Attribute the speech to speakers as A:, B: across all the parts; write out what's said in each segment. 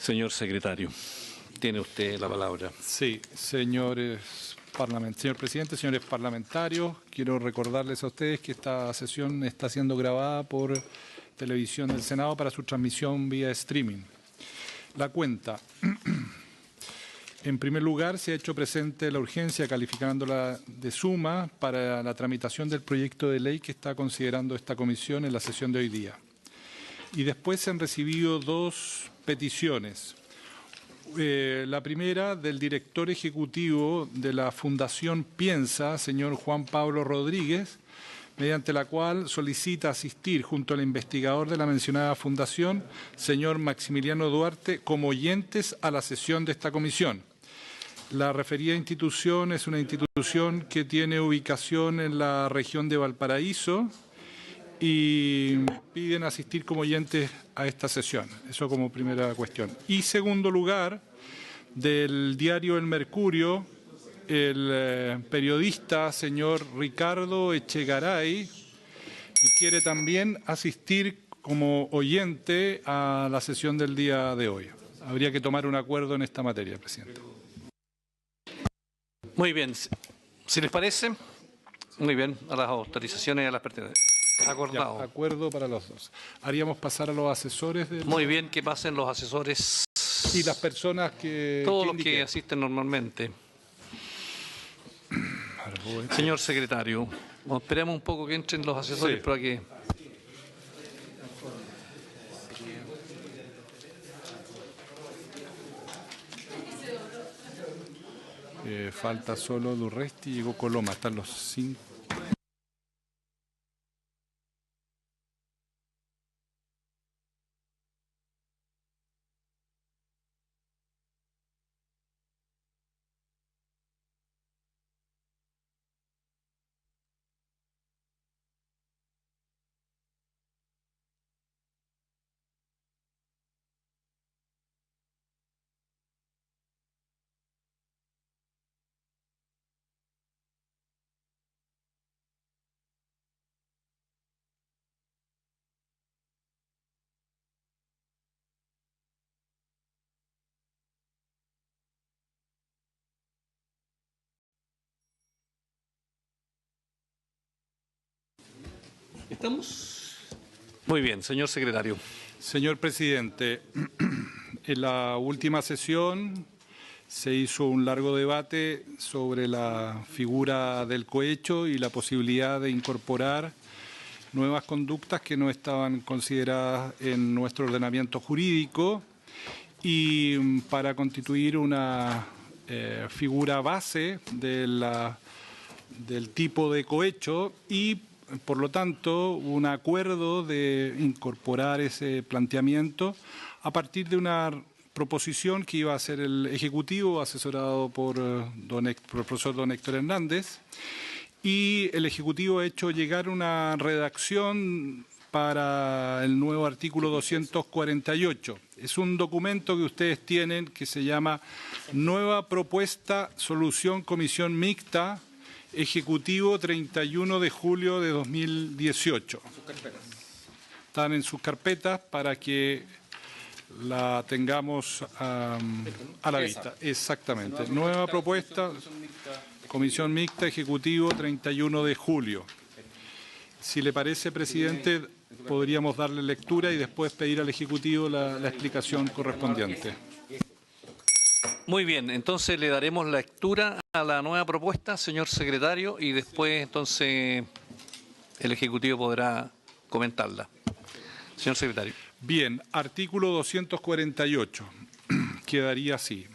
A: Señor secretario, tiene usted la palabra.
B: Sí, señor presidente, señores parlamentarios, quiero recordarles a ustedes que esta sesión está siendo grabada por Televisión del Senado para su transmisión vía streaming. La cuenta. En primer lugar, se ha hecho presente la urgencia, calificándola de suma, para la tramitación del proyecto de ley que está considerando esta comisión en la sesión de hoy día. Y después se han recibido dos peticiones. La primera del director ejecutivo de la Fundación Piensa, señor Juan Pablo Rodríguez, mediante la cual solicita asistir junto al investigador de la mencionada fundación, señor Maximiliano Duarte, como oyentes a la sesión de esta comisión. La referida institución es una institución que tiene ubicación en la región de Valparaíso y piden asistir como oyentes a esta sesión. Eso como primera cuestión. Y segundo lugar, del diario El Mercurio, el periodista señor Ricardo Echegaray, que quiere también asistir como oyente a la sesión del día de hoy. Habría que tomar un acuerdo en esta materia, presidente.
A: Muy bien. Si les parece, muy bien, a las autorizaciones y a las pertenencias. Acordado.
B: Ya, acuerdo para los dos. Haríamos pasar a los asesores.
A: Muy bien, que pasen los asesores.
B: Y las personas que...
A: Todos los que asisten normalmente. Señor secretario, esperemos un poco que entren los asesores para que...
B: falta solo Durresti y llegó Coloma. Están los 5.
A: ¿Estamos? Muy bien, señor secretario.
B: Señor presidente, en la última sesión se hizo un largo debate sobre la figura del cohecho y la posibilidad de incorporar nuevas conductas que no estaban consideradas en nuestro ordenamiento jurídico y para constituir una figura base del tipo de cohecho y por lo tanto, un acuerdo de incorporar ese planteamiento a partir de una proposición que iba a hacer el Ejecutivo, asesorado por el profesor don Héctor Hernández, y el Ejecutivo ha hecho llegar una redacción para el nuevo artículo 248. Es un documento que ustedes tienen que se llama Nueva Propuesta Solución Comisión Mixta, Ejecutivo 31 de julio de 2018. Están en sus carpetas para que la tengamos a la vista. Exactamente. Nueva propuesta, Comisión Mixta, Ejecutivo 31 de julio. Si le parece, presidente, podríamos darle lectura y después pedir al Ejecutivo la explicación correspondiente.
A: Muy bien, entonces le daremos lectura a la nueva propuesta, señor secretario, y después entonces el Ejecutivo podrá comentarla. Señor secretario.
B: Bien, artículo 248, quedaría así.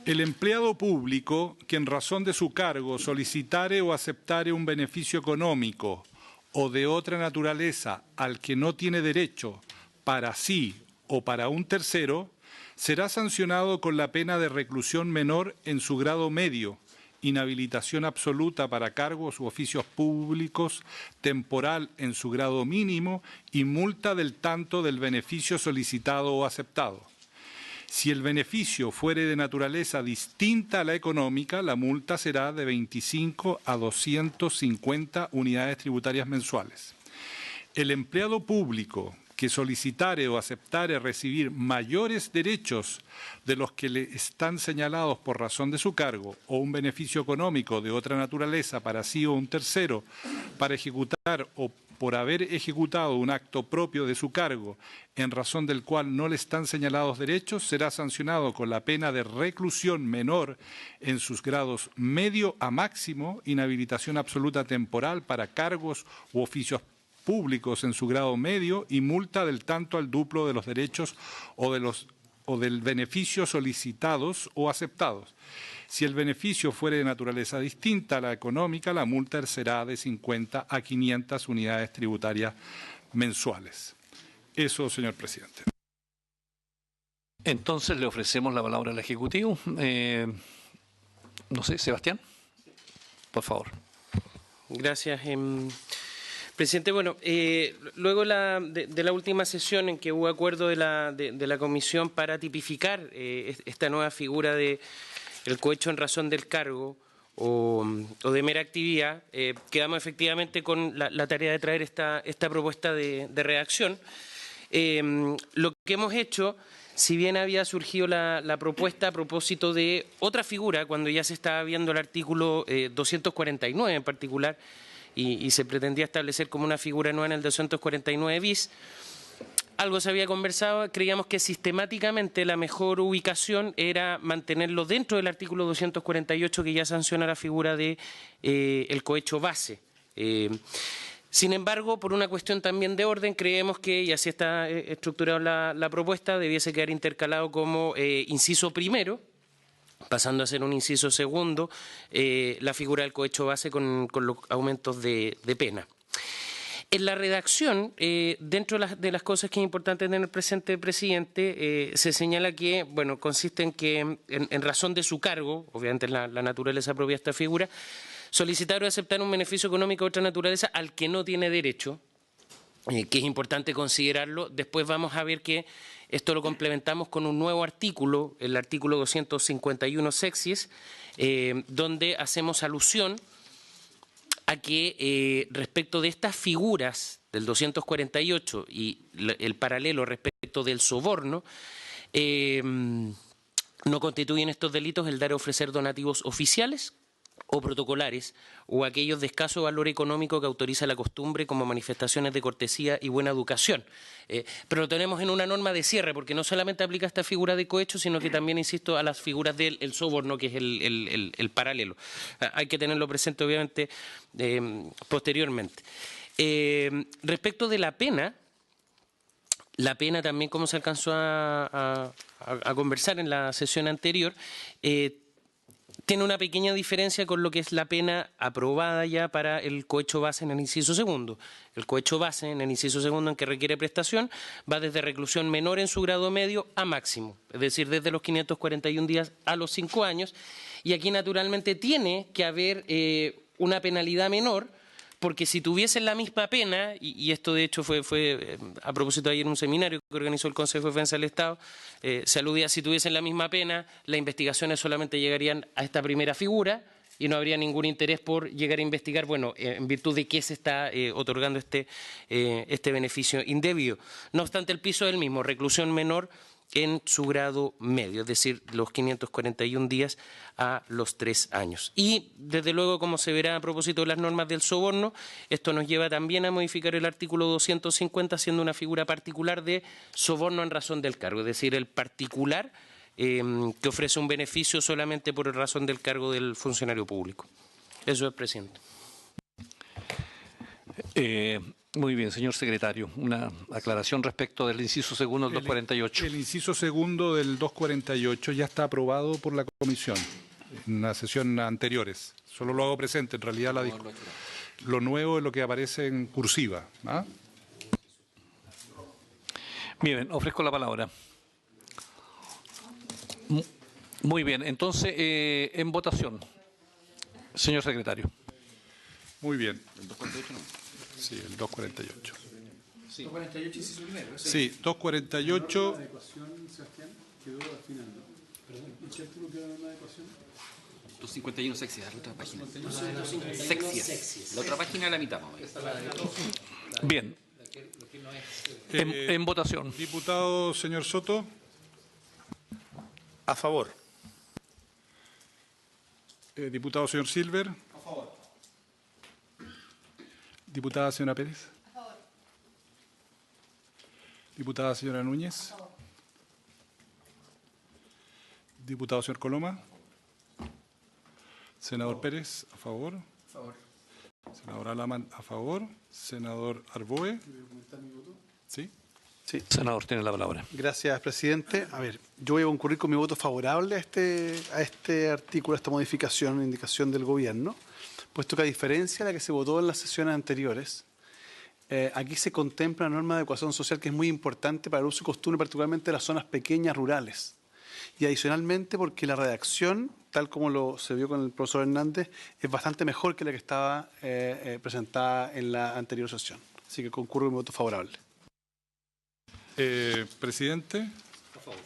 B: El empleado público que en razón de su cargo solicitare o aceptare un beneficio económico o de otra naturaleza al que no tiene derecho para sí o para un tercero, será sancionado con la pena de reclusión menor en su grado medio, inhabilitación absoluta para cargos u oficios públicos, temporal en su grado mínimo y multa del tanto del beneficio solicitado o aceptado. Si el beneficio fuere de naturaleza distinta a la económica, la multa será de 25 a 250 unidades tributarias mensuales. El empleado público que solicitare o aceptare recibir mayores derechos de los que le están señalados por razón de su cargo o un beneficio económico de otra naturaleza para sí o un tercero para ejecutar o por haber ejecutado un acto propio de su cargo en razón del cual no le están señalados derechos, será sancionado con la pena de reclusión menor en sus grados medio a máximo, inhabilitación absoluta temporal para cargos u oficios públicos en su grado medio y multa del tanto al duplo de los derechos o del beneficio solicitados o aceptados. Si el beneficio fuere de naturaleza distinta a la económica, la multa será de 50 a 500 unidades tributarias mensuales. Eso, señor presidente.
A: Entonces le ofrecemos la palabra al Ejecutivo. No sé, Sebastián, por favor.
C: Gracias, presidente. Bueno, luego de la última sesión en que hubo acuerdo de la Comisión para tipificar esta nueva figura de el cohecho en razón del cargo o de mera actividad, quedamos efectivamente con la tarea de traer esta propuesta de redacción. Lo que hemos hecho, si bien había surgido la propuesta a propósito de otra figura, cuando ya se estaba viendo el artículo 249 en particular, y se pretendía establecer como una figura nueva en el 249 bis, algo se había conversado, creíamos que sistemáticamente la mejor ubicación era mantenerlo dentro del artículo 248 que ya sanciona la figura de el cohecho base. Sin embargo, por una cuestión también de orden, creemos que, y así está estructurada la propuesta, debiese quedar intercalado como inciso primero, pasando a ser un inciso segundo, la figura del cohecho base con los aumentos de pena. En la redacción, dentro de las cosas que es importante tener presente, presidente, se señala que, bueno, consiste en que, en razón de su cargo, obviamente la naturaleza propia de esta figura, solicitar o aceptar un beneficio económico de otra naturaleza al que no tiene derecho, que es importante considerarlo. Después vamos a ver que esto lo complementamos con un nuevo artículo, el artículo 251 sexcies, donde hacemos alusión a que respecto de estas figuras del 248 y el paralelo respecto del soborno, no constituyen estos delitos el dar o ofrecer donativos oficiales o protocolares o aquellos de escaso valor económico que autoriza la costumbre como manifestaciones de cortesía y buena educación. Pero lo tenemos en una norma de cierre, porque no solamente aplica esta figura de cohecho, sino que también, insisto, a las figuras del soborno, que es el paralelo. Hay que tenerlo presente, obviamente, posteriormente. Respecto de la pena también, como se alcanzó a conversar en la sesión anterior, tiene una pequeña diferencia con lo que es la pena aprobada ya para el cohecho base en el inciso segundo. El cohecho base en el inciso segundo, en que requiere prestación, va desde reclusión menor en su grado medio a máximo, es decir, desde los 541 días a los 5 años. Y aquí naturalmente tiene que haber una penalidad menor, porque si tuviesen la misma pena, y esto de hecho fue a propósito de ayer en un seminario que organizó el Consejo de Defensa del Estado, se aludía, si tuviesen la misma pena, las investigaciones solamente llegarían a esta primera figura y no habría ningún interés por llegar a investigar, bueno, en virtud de qué se está otorgando este beneficio indebido. No obstante, el piso es el mismo, reclusión menor en su grado medio, es decir, los 541 días a los 3 años. Y, desde luego, como se verá a propósito de las normas del soborno, esto nos lleva también a modificar el artículo 250, siendo una figura particular de soborno en razón del cargo, es decir, el particular que ofrece un beneficio solamente por razón del cargo del funcionario público. Eso es, presidente.
A: Muy bien, señor secretario. Una aclaración respecto del inciso segundo del 248.
B: El inciso segundo del 248 ya está aprobado por la comisión en la sesión anteriores. Solo lo hago presente, en realidad lo nuevo es lo que aparece en cursiva. ¿Ah?
A: Bien, ofrezco la palabra. Muy bien, entonces, en votación, señor secretario.
B: Muy bien. ¿El 248 no? Sí, el 248.
D: Sí. 248 inciso primero.
B: Sí, 248.
D: La adecuación, Sebastián, quedó al final, ¿no? Perdón, ¿en qué artículo quedó la adecuación?
E: 251 sexy, la otra página. Sexy. La otra página la mitad, más o menos.
A: Bien. En votación.
B: Diputado señor Soto.
F: A favor.
B: Diputado señor Silver. A favor. Diputada señora Pérez. A favor. Diputada señora Núñez. A favor. Diputado señor Coloma. Senador Pérez, a favor. A favor. Senador Alamán, a favor. Senador Arboe. ¿Sí?
D: Sí.
A: Senador, tiene la palabra.
D: Gracias, presidente. A ver, yo voy a concurrir con mi voto favorable a este artículo, a esta modificación, indicación del gobierno, puesto que a diferencia de la que se votó en las sesiones anteriores, aquí se contempla una norma de adecuación social que es muy importante para el uso y costumbre, particularmente de las zonas pequeñas rurales. Y adicionalmente porque la redacción, tal como se vio con el profesor Hernández, es bastante mejor que la que estaba presentada en la anterior sesión. Así que concurro con mi voto favorable.
B: Presidente. A favor.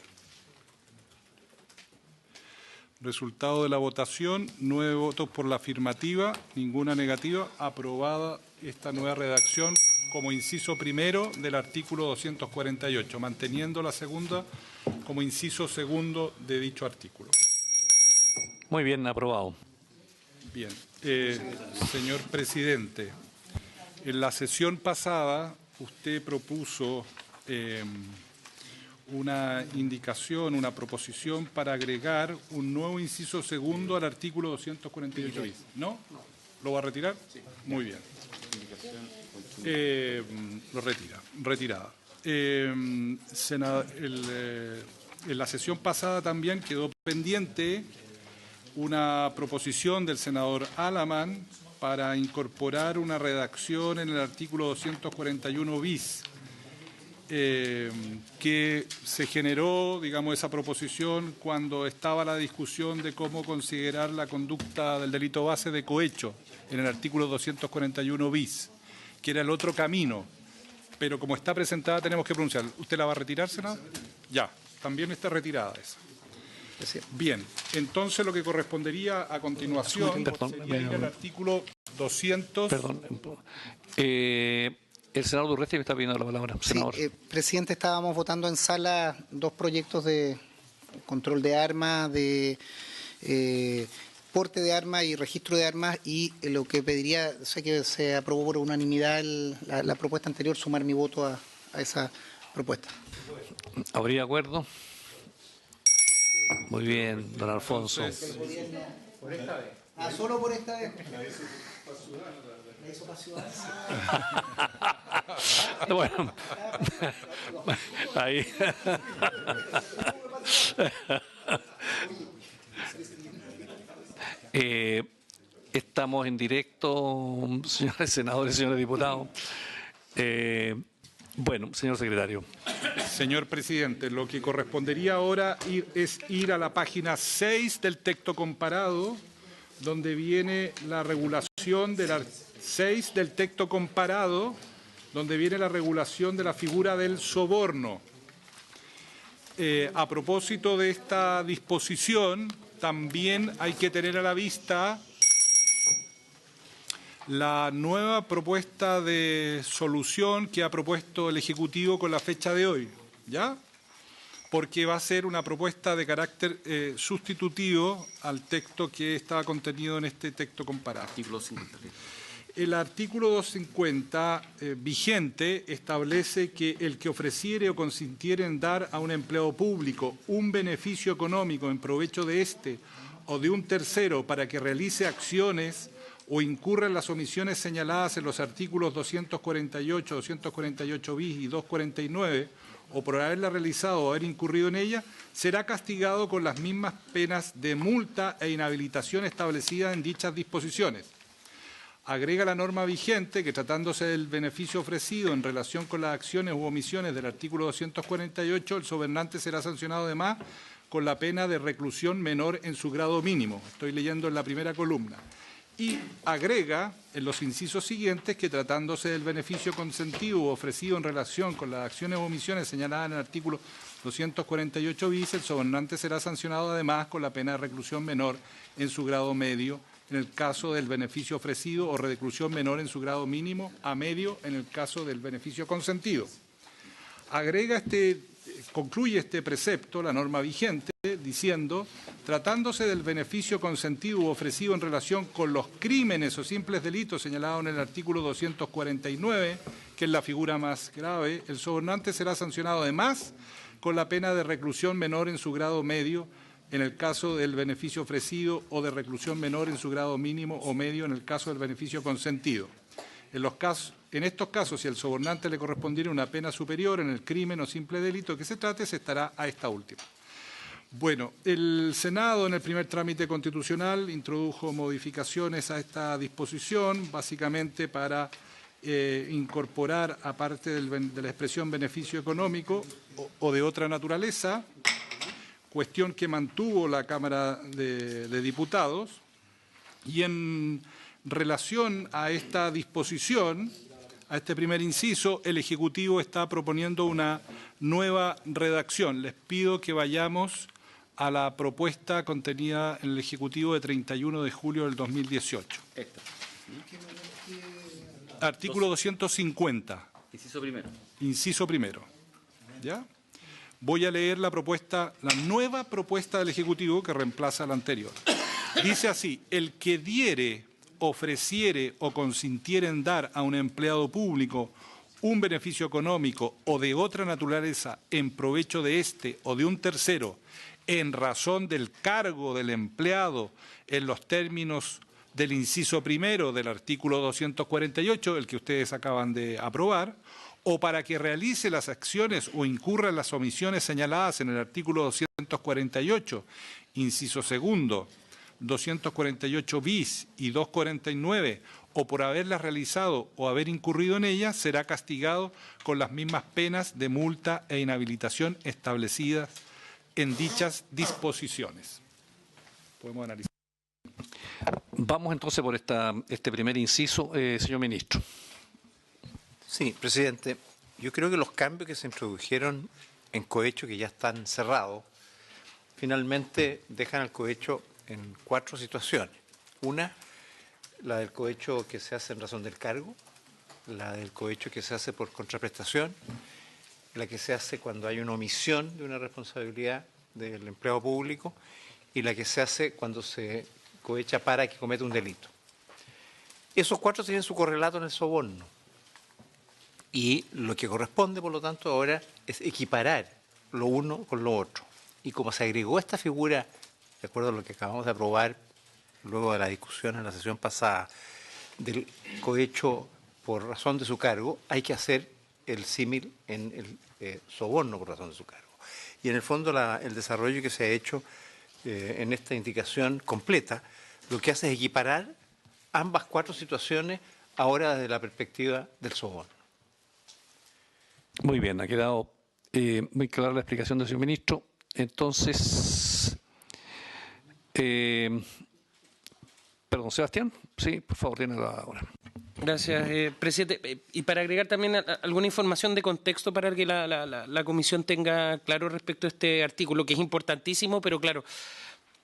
B: Resultado de la votación, 9 votos por la afirmativa, ninguna negativa. Aprobada esta nueva redacción como inciso primero del artículo 248, manteniendo la segunda como inciso segundo de dicho artículo.
A: Muy bien, aprobado.
B: Bien. Señor presidente, en la sesión pasada usted propuso una indicación, una proposición para agregar un nuevo inciso segundo al artículo 248 bis. ¿No? ¿Lo va a retirar? Sí. Muy bien. Lo retira. Retirada. En la sesión pasada también quedó pendiente una proposición del senador Alamán para incorporar una redacción en el artículo 241 bis. Que se generó, digamos, esa proposición cuando estaba la discusión de cómo considerar la conducta del delito base de cohecho en el artículo 241 bis, que era el otro camino, pero como está presentada tenemos que pronunciarla. ¿Usted la va a retirar, senador? Ya, también está retirada esa. Bien, entonces lo que correspondería a continuación sería el artículo 200...
A: Perdón. El senador Durresti me está pidiendo la palabra. Senador.
G: Sí, presidente, estábamos votando en sala 2 proyectos de control de armas, de porte de armas y registro de armas, y lo que pediría, sé que se aprobó por unanimidad la propuesta anterior, sumar mi voto a esa propuesta.
A: ¿Habría acuerdo? Muy bien, don Alfonso.
G: ¿Por esta vez? Solo por esta vez.
A: Bueno, ahí. Estamos en directo, señores senadores y señores diputados. Bueno, señor secretario.
B: Señor presidente, lo que correspondería ahora es ir a la página 6 del texto comparado, donde viene la regulación de la 6 del texto comparado, donde viene la regulación de la figura del soborno. A propósito de esta disposición, también hay que tener a la vista la nueva propuesta de solución que ha propuesto el Ejecutivo con la fecha de hoy, ¿ya? Porque va a ser una propuesta de carácter sustitutivo al texto que estaba contenido en este texto comparado.
E: Artículo 50.
B: El artículo 250 vigente establece que el que ofreciere o consintiere en dar a un empleado público un beneficio económico en provecho de éste o de un tercero para que realice acciones o incurra en las omisiones señaladas en los artículos 248, 248 bis y 249, o por haberla realizado o haber incurrido en ella, será castigado con las mismas penas de multa e inhabilitación establecidas en dichas disposiciones. Agrega la norma vigente que, tratándose del beneficio ofrecido en relación con las acciones u omisiones del artículo 248, el sobernante será sancionado además con la pena de reclusión menor en su grado mínimo. Estoy leyendo en la primera columna. Y agrega en los incisos siguientes que, tratándose del beneficio consentido u ofrecido en relación con las acciones u omisiones señaladas en el artículo 248 bis, el sobernante será sancionado además con la pena de reclusión menor en su grado medio en el caso del beneficio ofrecido o reclusión menor en su grado mínimo a medio en el caso del beneficio consentido. concluye este precepto, la norma vigente, diciendo, tratándose del beneficio consentido u ofrecido en relación con los crímenes o simples delitos señalados en el artículo 249, que es la figura más grave, el sobornante será sancionado además con la pena de reclusión menor en su grado medio en el caso del beneficio ofrecido o de reclusión menor en su grado mínimo o medio en el caso del beneficio consentido. En estos casos, si al sobornante le correspondiera una pena superior en el crimen o simple delito que se trate, se estará a esta última. Bueno, el Senado en el primer trámite constitucional introdujo modificaciones a esta disposición, básicamente para incorporar, aparte de la expresión beneficio económico o de otra naturaleza, cuestión que mantuvo la Cámara de Diputados, y en relación a esta disposición, a este primer inciso, el Ejecutivo está proponiendo una nueva redacción. Les pido que vayamos a la propuesta contenida en el Ejecutivo de 31 de julio del 2018. Artículo 250.
E: Inciso primero.
B: Inciso primero. ¿Ya? Voy a leer la nueva propuesta del Ejecutivo que reemplaza a la anterior. Dice así: el que diere, ofreciere o consintiere en dar a un empleado público un beneficio económico o de otra naturaleza en provecho de éste o de un tercero en razón del cargo del empleado en los términos del inciso primero del artículo 248, el que ustedes acaban de aprobar, o para que realice las acciones o incurra en las omisiones señaladas en el artículo 248, inciso segundo, 248 bis y 249, o por haberlas realizado o haber incurrido en ellas, será castigado con las mismas penas de multa e inhabilitación establecidas en dichas disposiciones. Podemos analizar.
A: Vamos entonces por este primer inciso, señor ministro.
F: Sí, presidente. Yo creo que los cambios que se introdujeron en cohecho, que ya están cerrados, finalmente dejan al cohecho en 4 situaciones. Una, la del cohecho que se hace en razón del cargo, la del cohecho que se hace por contraprestación, la que se hace cuando hay una omisión de una responsabilidad del empleado público y la que se hace cuando se cohecha para que cometa un delito. Esos 4 tienen su correlato en el soborno. Y lo que corresponde, por lo tanto, ahora es equiparar lo uno con lo otro. Y como se agregó esta figura, de acuerdo a lo que acabamos de aprobar luego de la discusión en la sesión pasada, del cohecho por razón de su cargo, hay que hacer el símil en el soborno por razón de su cargo. Y en el fondo el desarrollo que se ha hecho en esta indicación completa, lo que hace es equiparar ambas 4 situaciones ahora desde la perspectiva del soborno.
A: Muy bien, ha quedado muy clara la explicación del señor ministro. Entonces, perdón, Sebastián, sí, por favor, tiene la hora.
C: Gracias, presidente. Y para agregar también alguna información de contexto para que la comisión tenga claro respecto a este artículo, que es importantísimo, pero claro,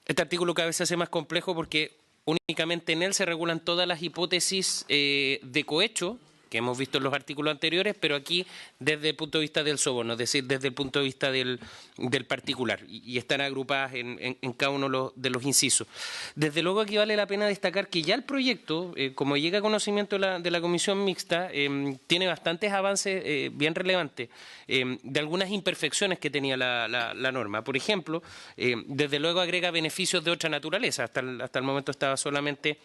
C: este artículo cada vez se hace más complejo porque únicamente en él se regulan todas las hipótesis de cohecho que hemos visto en los artículos anteriores, pero aquí desde el punto de vista del soborno, es decir, desde el punto de vista del particular, y están agrupadas en cada uno de los incisos. Desde luego aquí vale la pena destacar que ya el proyecto, como llega a conocimiento de la comisión mixta, tiene bastantes avances bien relevantes de algunas imperfecciones que tenía la norma. Por ejemplo, desde luego agrega beneficios de otra naturaleza. Hasta el momento estaba solamente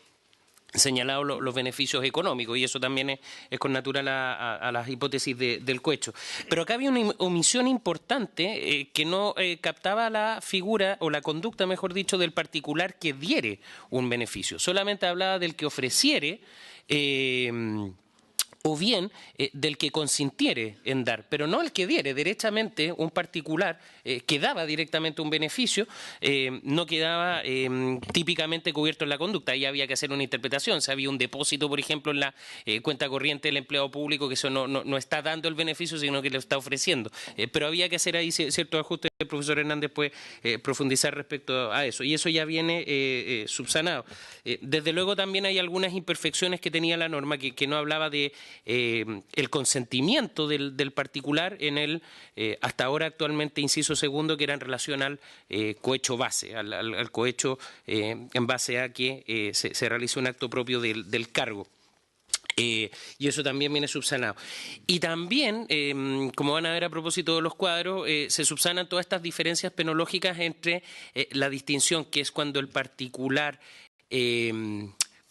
C: señalado los beneficios económicos, y eso también es con natural a las hipótesis del cohecho. Pero acá había una omisión importante que no captaba la figura o la conducta, mejor dicho, del particular que diere un beneficio. Solamente hablaba del que ofreciere o bien del que consintiere en dar, pero no el que diere. Derechamente, un particular que daba directamente un beneficio no quedaba típicamente cubierto en la conducta. Ahí había que hacer una interpretación. Si había un depósito, por ejemplo, en la cuenta corriente del empleado público, que eso no está dando el beneficio, sino que lo está ofreciendo. Pero había que hacer ahí ciertos ajustes. El profesor Hernández puede profundizar respecto a eso, y eso ya viene subsanado. Desde luego también hay algunas imperfecciones que tenía la norma que no hablaba de el consentimiento del particular en el, hasta ahora actualmente, inciso segundo, que era en relación al cohecho base, al cohecho en base a que se realice un acto propio del cargo. Y eso también viene subsanado. Y también, como van a ver a propósito de los cuadros, se subsanan todas estas diferencias penológicas entre la distinción que es cuando el particular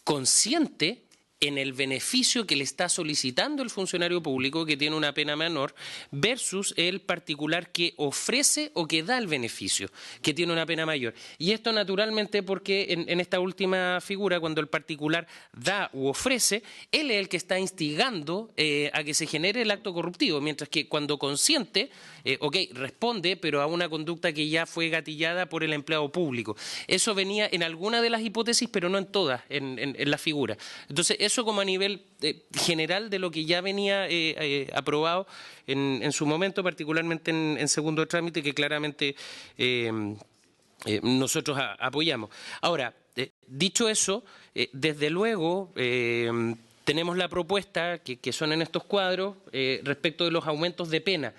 C: consiente en el beneficio que le está solicitando el funcionario público, que tiene una pena menor, versus el particular que ofrece o que da el beneficio, que tiene una pena mayor. Y esto naturalmente porque en esta última figura, cuando el particular da u ofrece, él es el que está instigando a que se genere el acto corruptivo, mientras que cuando consiente, responde, pero a una conducta que ya fue gatillada por el empleado público. Eso venía en alguna de las hipótesis, pero no en todas, en la figura. Entonces, eso como a nivel general de lo que ya venía aprobado en su momento, particularmente en segundo trámite, que claramente nosotros apoyamos. Ahora, dicho eso, desde luego tenemos la propuesta que son en estos cuadros respecto de los aumentos de pena.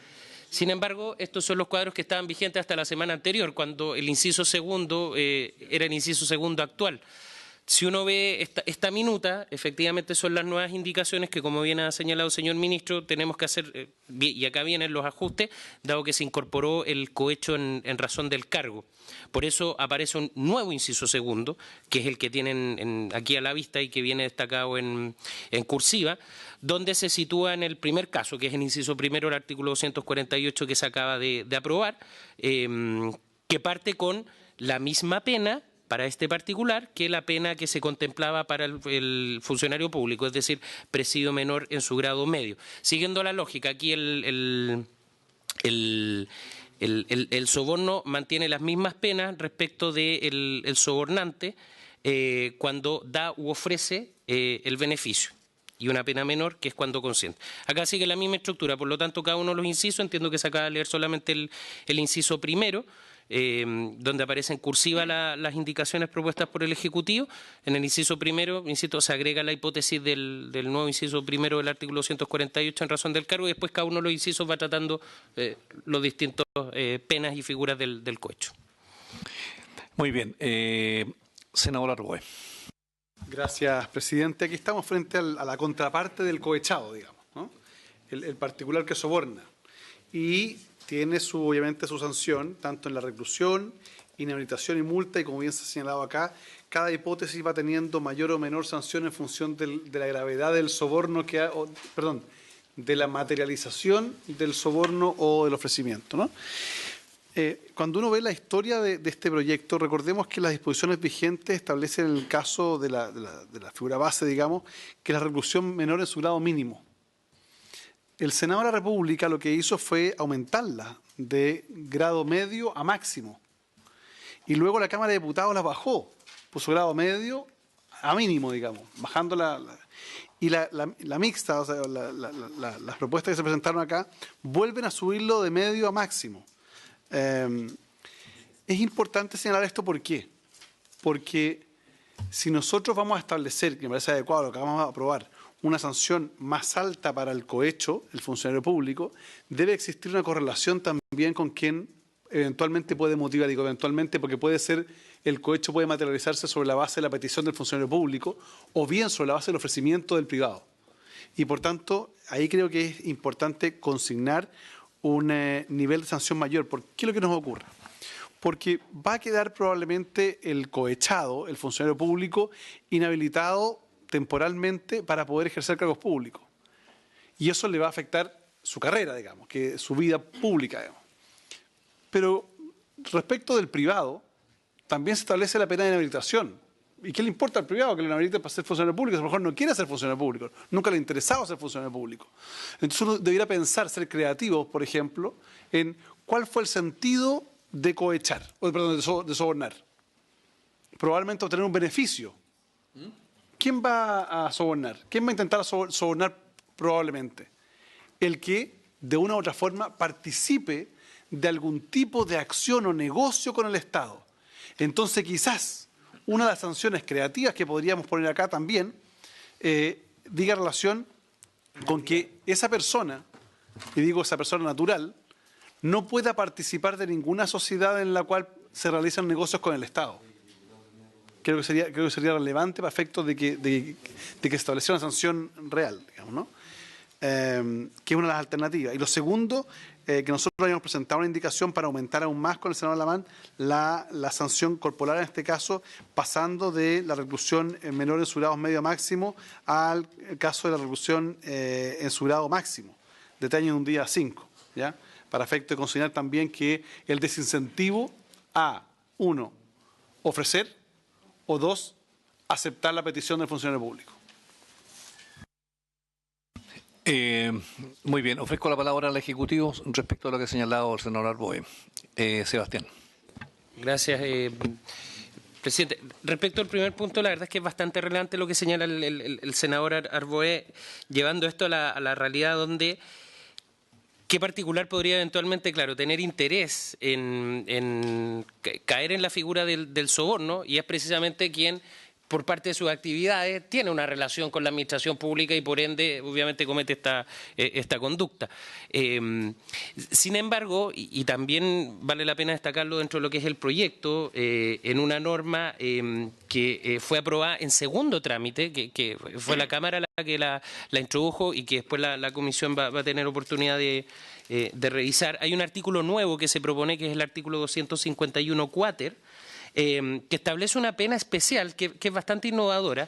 C: Sin embargo, estos son los cuadros que estaban vigentes hasta la semana anterior, cuando el inciso segundo era el inciso segundo actual. Si uno ve esta minuta, efectivamente son las nuevas indicaciones que, como bien ha señalado el señor ministro, tenemos que hacer, y acá vienen los ajustes, dado que se incorporó el cohecho en razón del cargo. Por eso aparece un nuevo inciso segundo, que es el que tienen aquí a la vista y que viene destacado en cursiva, donde se sitúa en el primer caso, que es el inciso primero del artículo 248 que se acaba de aprobar, que parte con la misma pena para este particular que la pena que se contemplaba para el funcionario público, es decir, presidio menor en su grado medio. Siguiendo la lógica, aquí el soborno mantiene las mismas penas respecto del sobornante cuando da u ofrece el beneficio, y una pena menor que es cuando consiente. Acá sigue la misma estructura, por lo tanto cada uno de los incisos, entiendo que se acaba de leer solamente el inciso primero, donde aparecen en cursiva las indicaciones propuestas por el Ejecutivo. En el inciso primero, insisto, se agrega la hipótesis del nuevo inciso primero del artículo 248 en razón del cargo, y después cada uno de los incisos va tratando los distintos penas y figuras del cohecho.
A: Muy bien. Senador Arboe.
D: Gracias, presidente. Aquí estamos frente a la contraparte del cohechado, digamos, ¿no? El particular que soborna. Y tiene obviamente su sanción, tanto en la reclusión, inhabilitación y multa, y como bien se ha señalado acá, cada hipótesis va teniendo mayor o menor sanción en función de la gravedad del soborno de la materialización del soborno o del ofrecimiento, ¿no? Cuando uno ve la historia de este proyecto, recordemos que las disposiciones vigentes establecen en el caso de la figura base, digamos, que la reclusión menor en su grado mínimo. El Senado de la República lo que hizo fue aumentarla de grado medio a máximo. Y luego la Cámara de Diputados la bajó, puso grado medio a mínimo, digamos, bajando y la mixta, o sea, las propuestas que se presentaron acá, vuelven a subirlo de medio a máximo. Es importante señalar esto, ¿por qué? Porque si nosotros vamos a establecer, que me parece adecuado lo que vamos a aprobar, una sanción más alta para el cohecho, el funcionario público, debe existir una correlación también con quien eventualmente puede motivar, digo eventualmente porque puede ser, el cohecho puede materializarse sobre la base de la petición del funcionario público o bien sobre la base del ofrecimiento del privado. Y por tanto, ahí creo que es importante consignar un nivel de sanción mayor. ¿Por qué es lo que nos ocurre? Porque va a quedar probablemente el cohechado, el funcionario público, inhabilitado temporalmente para poder ejercer cargos públicos. Y eso le va a afectar su carrera, digamos, que su vida pública, digamos. Pero respecto del privado, también se establece la pena de inhabilitación. ¿Y qué le importa al privado que le inhabiliten para ser funcionario público? A lo mejor no quiere ser funcionario público, nunca le ha interesado ser funcionario público. Entonces uno debería pensar, ser creativo, por ejemplo, en cuál fue el sentido de cohechar, de sobornar. Probablemente obtener un beneficio. ¿Quién va a sobornar? ¿Quién va a intentar sobornar probablemente? El que, de una u otra forma, participe de algún tipo de acción o negocio con el Estado. Entonces, quizás, una de las sanciones creativas que podríamos poner acá también, diga relación con que esa persona, y digo esa persona natural, no pueda participar de ninguna sociedad en la cual se realizan negocios con el Estado. Creo que sería relevante para efectos de que se estableciera una sanción real, digamos, ¿no? Que es una de las alternativas. Y lo segundo, que nosotros habíamos presentado una indicación para aumentar aún más con el senador Lamán la sanción corporal en este caso, pasando de la reclusión menor en su grado medio máximo al caso de la reclusión en su grado máximo, de 3 años y un día a 5, ¿ya? Para efecto de considerar también que el desincentivo a, 1, ofrecer, o 2, aceptar la petición del funcionario público.
A: Muy bien, ofrezco la palabra al Ejecutivo respecto a lo que ha señalado el senador Arboe. Sebastián.
C: Gracias, presidente. Respecto al primer punto, la verdad es que es bastante relevante lo que señala el senador Arboe, llevando esto a la realidad donde qué particular podría eventualmente, claro, tener interés en caer en la figura del soborno, y es precisamente quien, por parte de sus actividades, tiene una relación con la administración pública y por ende obviamente comete esta conducta. Sin embargo, y también vale la pena destacarlo dentro de lo que es el proyecto, en una norma que fue aprobada en segundo trámite, que fue la Cámara la que la introdujo y que después la Comisión va a tener oportunidad de revisar. Hay un artículo nuevo que se propone, que es el artículo 251 cuáter, que establece una pena especial que es bastante innovadora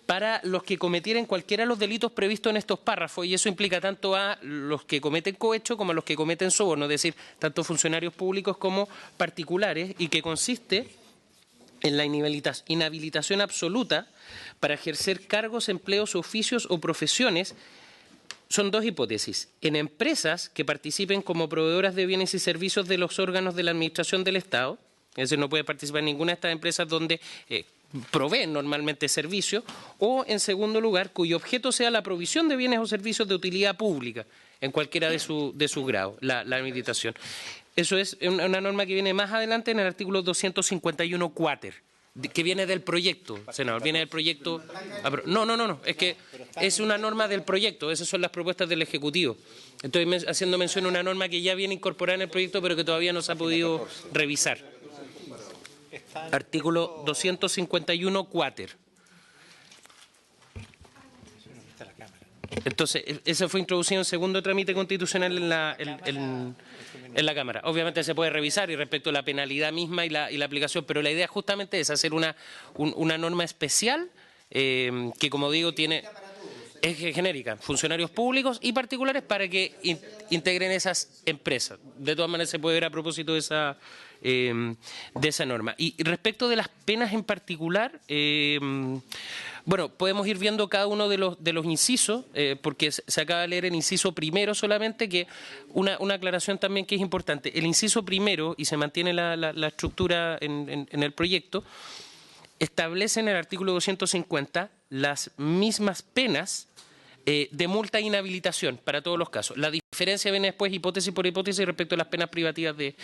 C: para los que cometieran cualquiera de los delitos previstos en estos párrafos, y eso implica tanto a los que cometen cohecho como a los que cometen soborno, es decir, tanto funcionarios públicos como particulares, y que consiste en la inhabilitación absoluta para ejercer cargos, empleos, oficios o profesiones. Son dos hipótesis: en empresas que participen como proveedoras de bienes y servicios de los órganos de la administración del Estado, es decir, no puede participar en ninguna de estas empresas donde proveen normalmente servicios, o en segundo lugar, cuyo objeto sea la provisión de bienes o servicios de utilidad pública, en cualquiera de sus grados, la habilitación. Eso es una norma que viene más adelante en el artículo 251 cuáter, que viene del proyecto, senador, viene del proyecto. No, es que es una norma del proyecto, esas son las propuestas del Ejecutivo. Estoy haciendo mención a una norma que ya viene incorporada en el proyecto, pero que todavía no se ha podido revisar. Artículo 251 cuáter. Entonces, ese fue introducido en segundo trámite constitucional en la Cámara. Obviamente se puede revisar y respecto a la penalidad misma y la aplicación, pero la idea justamente es hacer una norma especial que, como digo, es genérica, funcionarios públicos y particulares, para que integren esas empresas. De todas maneras se puede ver a propósito de esa norma. Y respecto de las penas en particular, bueno, podemos ir viendo cada uno de los incisos, porque se acaba de leer el inciso primero solamente, que una aclaración también que es importante. El inciso primero, y se mantiene la estructura en el proyecto, establece en el artículo 250 las mismas penas de multa e inhabilitación para todos los casos. La diferencia viene después, hipótesis por hipótesis, respecto a las penas privativas de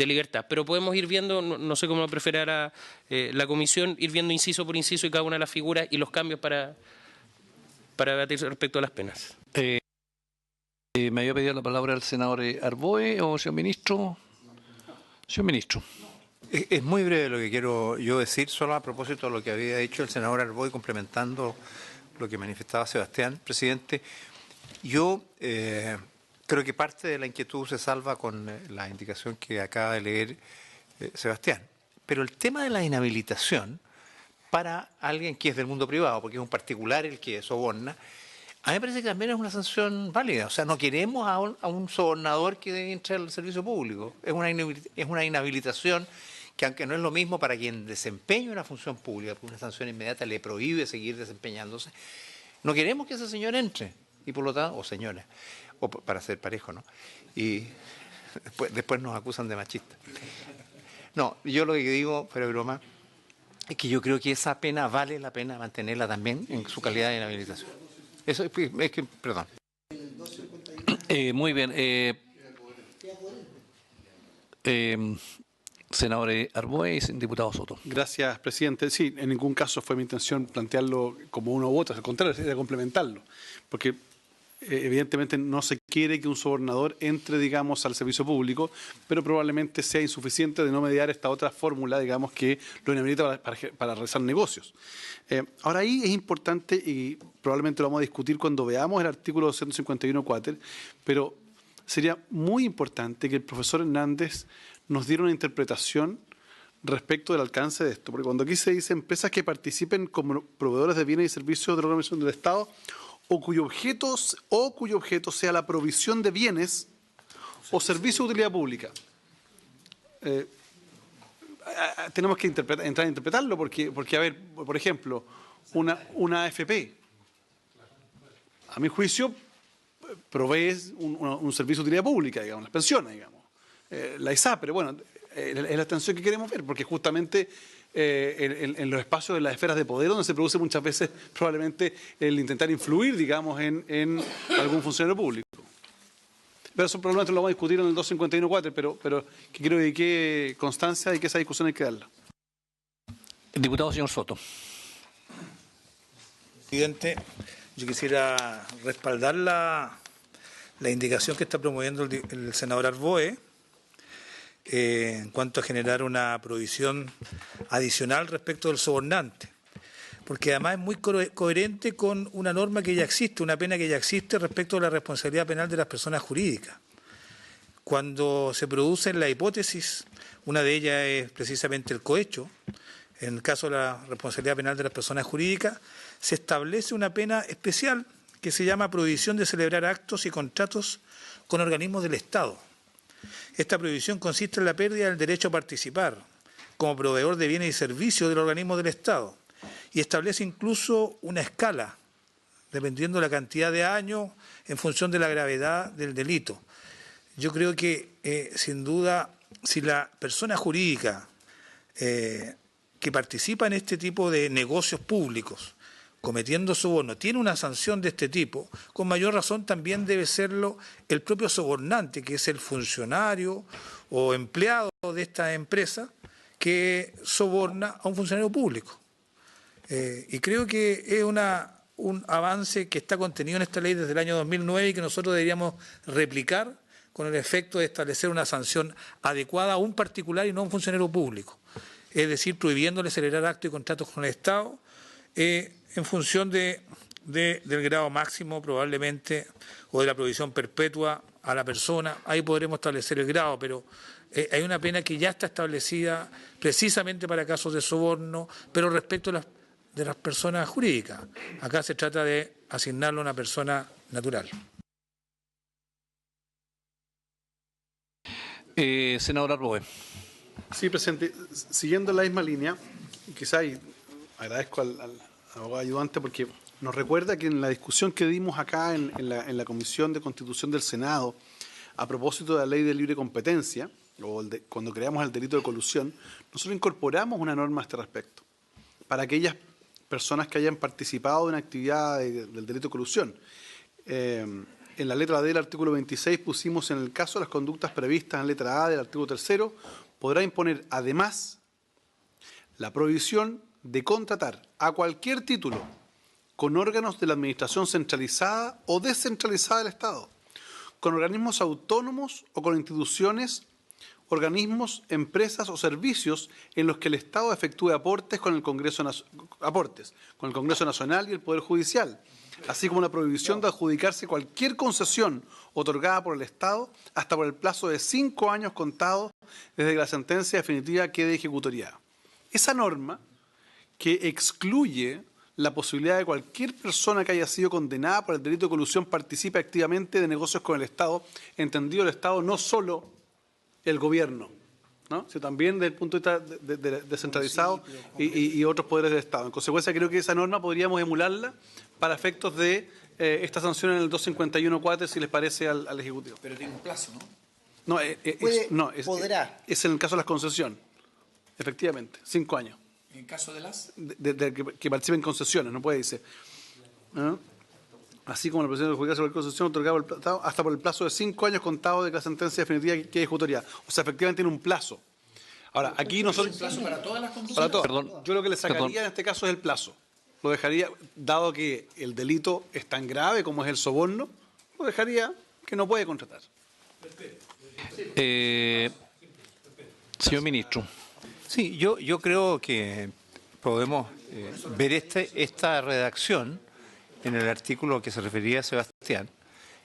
C: libertad. Pero podemos ir viendo, no sé cómo lo preferirá la Comisión, ir viendo inciso por inciso y cada una de las figuras y los cambios para debatir respecto a las penas.
A: ¿Me había pedido la palabra el senador Arboe o señor ministro? Señor ministro.
F: Es muy breve lo que quiero yo decir, solo a propósito de lo que había dicho el senador Arboe, complementando lo que manifestaba Sebastián, presidente. Yo creo que parte de la inquietud se salva con la indicación que acaba de leer Sebastián. Pero el tema de la inhabilitación para alguien que es del mundo privado, porque es un particular el que soborna, a mí me parece que también es una sanción válida. O sea, no queremos a un sobornador que entre al servicio público. Es una inhabilitación que, aunque no es lo mismo para quien desempeña una función pública, porque una sanción inmediata le prohíbe seguir desempeñándose, no queremos que ese señor entre, y por lo tanto, o señora, o para ser parejo, ¿no? Y después nos acusan de machistas. No, yo lo que digo, fuera de broma, es que yo creo que esa pena vale la pena mantenerla también en su calidad de inhabilitación. Eso es que, perdón.
A: Muy bien. Senador Arboe y diputado Soto.
D: Gracias, presidente. Sí, en ningún caso fue mi intención plantearlo como uno u otro, al contrario, era complementarlo, porque evidentemente no se quiere que un sobornador entre, digamos, al servicio público, pero probablemente sea insuficiente de no mediar esta otra fórmula, digamos, que lo inhabilita para realizar negocios. Ahora ahí es importante, y probablemente lo vamos a discutir cuando veamos el artículo 251 cuater, pero sería muy importante que el profesor Hernández nos diera una interpretación respecto del alcance de esto, porque cuando aquí se dice empresas que participen como proveedores de bienes y servicios de la Organización del Estado, o cuyo objeto sea la provisión de bienes o servicios de utilidad pública. Tenemos que entrar a interpretarlo porque, a ver, por ejemplo, una AFP, a mi juicio, provee un servicio de utilidad pública, digamos, las pensiones, digamos. La ISAPRE, bueno, es la extensión que queremos ver, porque justamente en los espacios de las esferas de poder donde se produce muchas veces probablemente el intentar influir, digamos, en algún funcionario público. Pero eso probablemente lo vamos a discutir en el 251 cuater, pero que quiero que quede constancia y que esa discusión hay que darla.
A: El diputado señor Soto.
H: Presidente, yo quisiera respaldar la indicación que está promoviendo el senador Arboe en cuanto a generar una provisión adicional respecto del sobornante, porque además es muy coherente con una norma que ya existe, una pena que ya existe respecto de la responsabilidad penal de las personas jurídicas. Cuando se producen la hipótesis, una de ellas es precisamente el cohecho, en el caso de la responsabilidad penal de las personas jurídicas, se establece una pena especial que se llama prohibición de celebrar actos y contratos con organismos del Estado. Esta prohibición consiste en la pérdida del derecho a participar como proveedor de bienes y servicios del organismo del Estado y establece incluso una escala, dependiendo de la cantidad de años en función de la gravedad del delito. Yo creo que, sin duda, si la persona jurídica que participa en este tipo de negocios públicos, cometiendo soborno, tiene una sanción de este tipo, con mayor razón también debe serlo el propio sobornante, que es el funcionario o empleado de esta empresa que soborna a un funcionario público. Y creo que es un avance que está contenido en esta ley desde el año 2009 y que nosotros deberíamos replicar con el efecto de establecer una sanción adecuada a un particular y no a un funcionario público. Es decir, prohibiéndole celebrar actos y contratos con el Estado, en función del grado máximo probablemente o de la provisión perpetua a la persona. Ahí podremos establecer el grado, pero hay una pena que ya está establecida precisamente para casos de soborno, pero respecto de las personas jurídicas. Acá se trata de asignarlo a una persona natural.
A: Senador Arboe.
D: Sí, presidente. Siguiendo la misma línea, quizá agradezco al abogado ayudante porque nos recuerda que en la discusión que dimos acá en la Comisión de Constitución del Senado a propósito de la Ley de Libre Competencia, cuando creamos el delito de colusión, nosotros incorporamos una norma a este respecto para aquellas personas que hayan participado de una actividad del delito de colusión. En la letra D del artículo 26 pusimos: en el caso de las conductas previstas en letra A del artículo 3, podrá imponer además la prohibición de contratar a cualquier título con órganos de la administración centralizada o descentralizada del Estado, con organismos autónomos o con instituciones, organismos, empresas o servicios en los que el Estado efectúe aportes con el Congreso Nacional y el Poder Judicial, así como la prohibición de adjudicarse cualquier concesión otorgada por el Estado hasta por el plazo de 5 años contados desde que la sentencia definitiva quede ejecutoriada. Esa norma, que excluye la posibilidad de que cualquier persona que haya sido condenada por el delito de colusión participe activamente de negocios con el Estado, entendido el Estado no solo el gobierno, ¿no?, sino también desde el punto de vista descentralizado y otros poderes del Estado. En consecuencia, creo que esa norma podríamos emularla para efectos de esta sanción en el 251 cuater, si les parece al Ejecutivo.
E: Pero tiene un plazo, ¿no?
D: No,
G: podrá.
D: Es en el caso de las concesiones, efectivamente, 5 años.
E: En caso de las...
D: que participen en concesiones, no puede decir. ¿No? Así como la presidencia de la concesión otorgada por el Estado hasta por el plazo de 5 años contados de que la sentencia definitiva quede ejecutoriada. O sea, efectivamente tiene un plazo. Ahora, aquí nosotros...
E: ¿Plazo para todas las conductas?
D: Para todo.
A: Perdón.
D: Yo lo que le sacaría
A: Perdón.
D: en este caso es el plazo. Lo dejaría, dado que el delito es tan grave como es el soborno, lo dejaría que no puede contratar.
A: Señor ministro.
F: Sí, yo creo que podemos ver esta redacción en el artículo que se refería a Sebastián,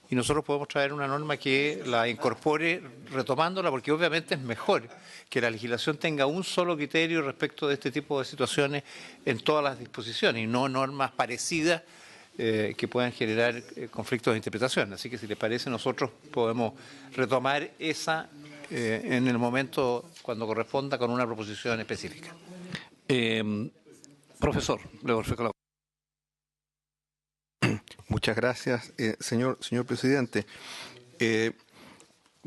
F: y nosotros podemos traer una norma que la incorpore retomándola, porque obviamente es mejor que la legislación tenga un solo criterio respecto de este tipo de situaciones en todas las disposiciones y no normas parecidas que puedan generar conflictos de interpretación. Así que si les parece, nosotros podemos retomar esa en el momento cuando corresponda con una proposición específica.
A: Profesor, le ofrezco la...
I: Muchas gracias, señor presidente.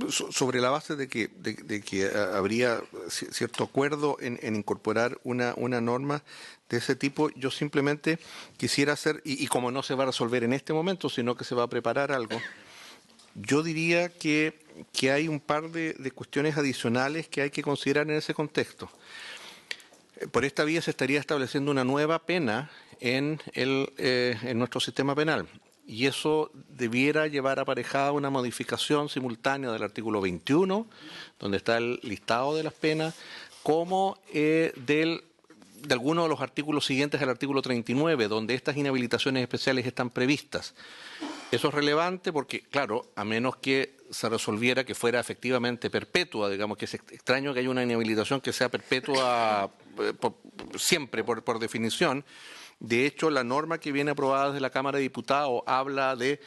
I: Sobre la base de que habría cierto acuerdo en incorporar una norma de ese tipo, yo simplemente quisiera hacer, y como no se va a resolver en este momento, sino que se va a preparar algo, yo diría que hay un par de cuestiones adicionales que hay que considerar en ese contexto. Por esta vía se estaría estableciendo una nueva pena en nuestro sistema penal, y eso debiera llevar aparejada una modificación simultánea del artículo 21, donde está el listado de las penas, como de algunos de los artículos siguientes al artículo 39, donde estas inhabilitaciones especiales están previstas. Eso es relevante porque, claro, a menos que se resolviera que fuera efectivamente perpetua, digamos que es extraño que haya una inhabilitación que sea perpetua siempre, por definición. De hecho, la norma que viene aprobada desde la Cámara de Diputados habla de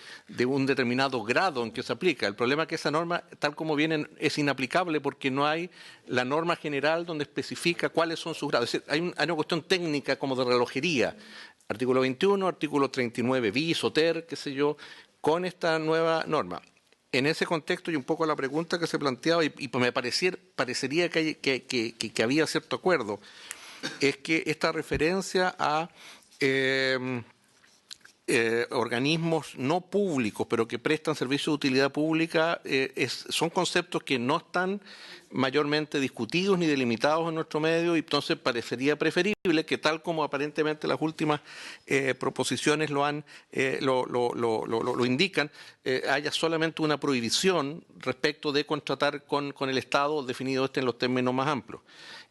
I: un determinado grado en que se aplica. El problema es que esa norma, tal como viene, es inaplicable porque no hay la norma general donde especifica cuáles son sus grados. Es decir, hay una cuestión técnica como de relojería. Artículo 21, artículo 39 bis o ter, qué sé yo, con esta nueva norma. En ese contexto y un poco la pregunta que se planteaba, y me parecería que había cierto acuerdo, es que esta referencia a organismos no públicos, pero que prestan servicio de utilidad pública, son conceptos que no están mayormente discutidos ni delimitados en nuestro medio, y entonces parecería preferible que, tal como aparentemente las últimas proposiciones lo indican, haya solamente una prohibición respecto de contratar con el Estado, definido en los términos más amplios.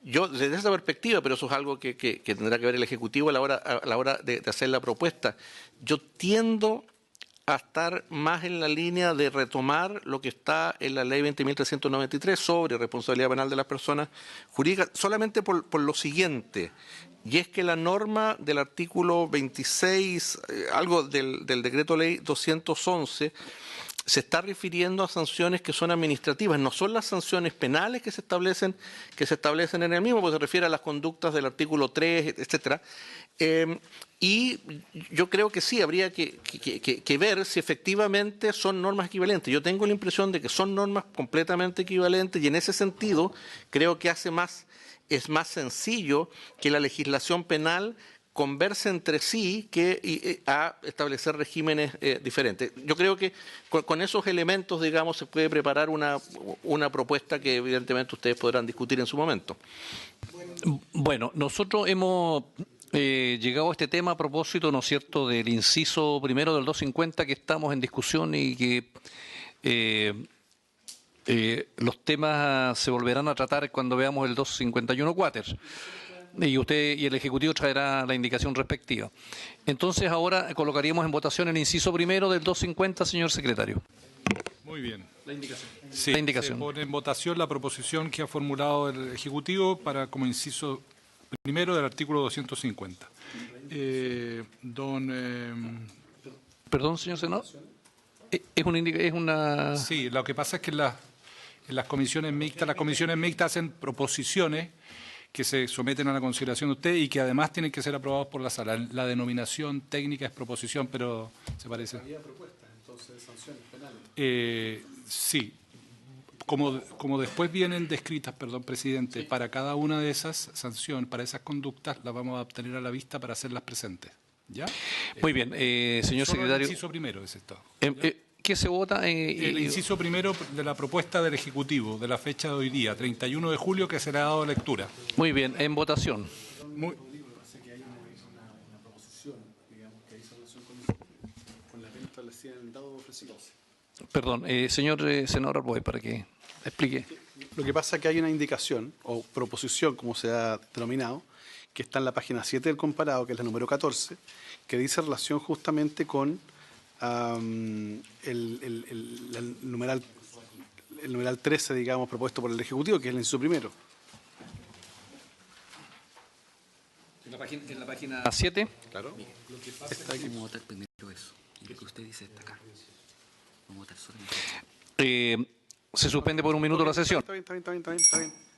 I: Yo, desde esa perspectiva, pero eso es algo que tendrá que ver el Ejecutivo a la hora de hacer la propuesta, yo tiendo a estar más en la línea de retomar lo que está en la Ley 20.393 sobre responsabilidad penal de las personas jurídicas, solamente por lo siguiente, y es que la norma del artículo 26, algo del Decreto Ley 211, se está refiriendo a sanciones que son administrativas, no son las sanciones penales que se establecen en el mismo, porque se refiere a las conductas del artículo 3, etcétera. Y yo creo que sí, habría que ver si efectivamente son normas equivalentes. Yo tengo la impresión de que son normas completamente equivalentes, y en ese sentido creo que es más sencillo que la legislación penal converse entre sí que a establecer regímenes diferentes. Yo creo que con esos elementos, digamos, se puede preparar una propuesta que evidentemente ustedes podrán discutir en su momento.
A: Bueno, nosotros hemos llegado a este tema a propósito, ¿no es cierto?, del inciso primero del 250 que estamos en discusión, y que los temas se volverán a tratar cuando veamos el 251 quater. Y usted y el Ejecutivo traerá la indicación respectiva. Entonces, ahora colocaríamos en votación el inciso primero del 250, señor secretario.
B: Muy bien.
A: La indicación.
B: Sí,
A: La indicación.
B: se pone en votación la proposición que ha formulado el Ejecutivo como inciso primero del artículo 250.
A: Perdón, señor senador. Es una...
B: Sí, lo que pasa es que en las comisiones mixtas hacen proposiciones que se someten a la consideración de usted y que además tienen que ser aprobados por la sala. La denominación técnica es proposición, pero se parece. ¿Había propuestas entonces de sanciones penales? Sí. Como después vienen descritas, perdón, presidente, para cada una de esas sanciones, para esas conductas, las vamos a obtener a la vista para hacerlas presentes. ¿Ya?
A: Muy bien, señor
B: Solo
A: secretario.
B: El inciso primero es esto.
A: ¿Qué qué se vota?
B: El inciso primero de la propuesta del Ejecutivo, de la fecha de hoy día, 31 de julio, que se le ha dado lectura.
A: Muy bien, en votación.
B: Muy-
A: Perdón, señor senador Arboe, para que explique.
D: Lo que pasa es que hay una indicación, o proposición, como se ha denominado, que está en la página 7 del comparado, que es la número 14, que dice relación justamente con el numeral 13, digamos, propuesto por el Ejecutivo, que es el inciso primero.
A: En la página 7.
D: Claro.
E: Está aquí. Vamos a votar primero eso. Y lo que usted dice está acá. Vamos a votar solamente.
A: Se suspende por un minuto la sesión.
D: Está bien.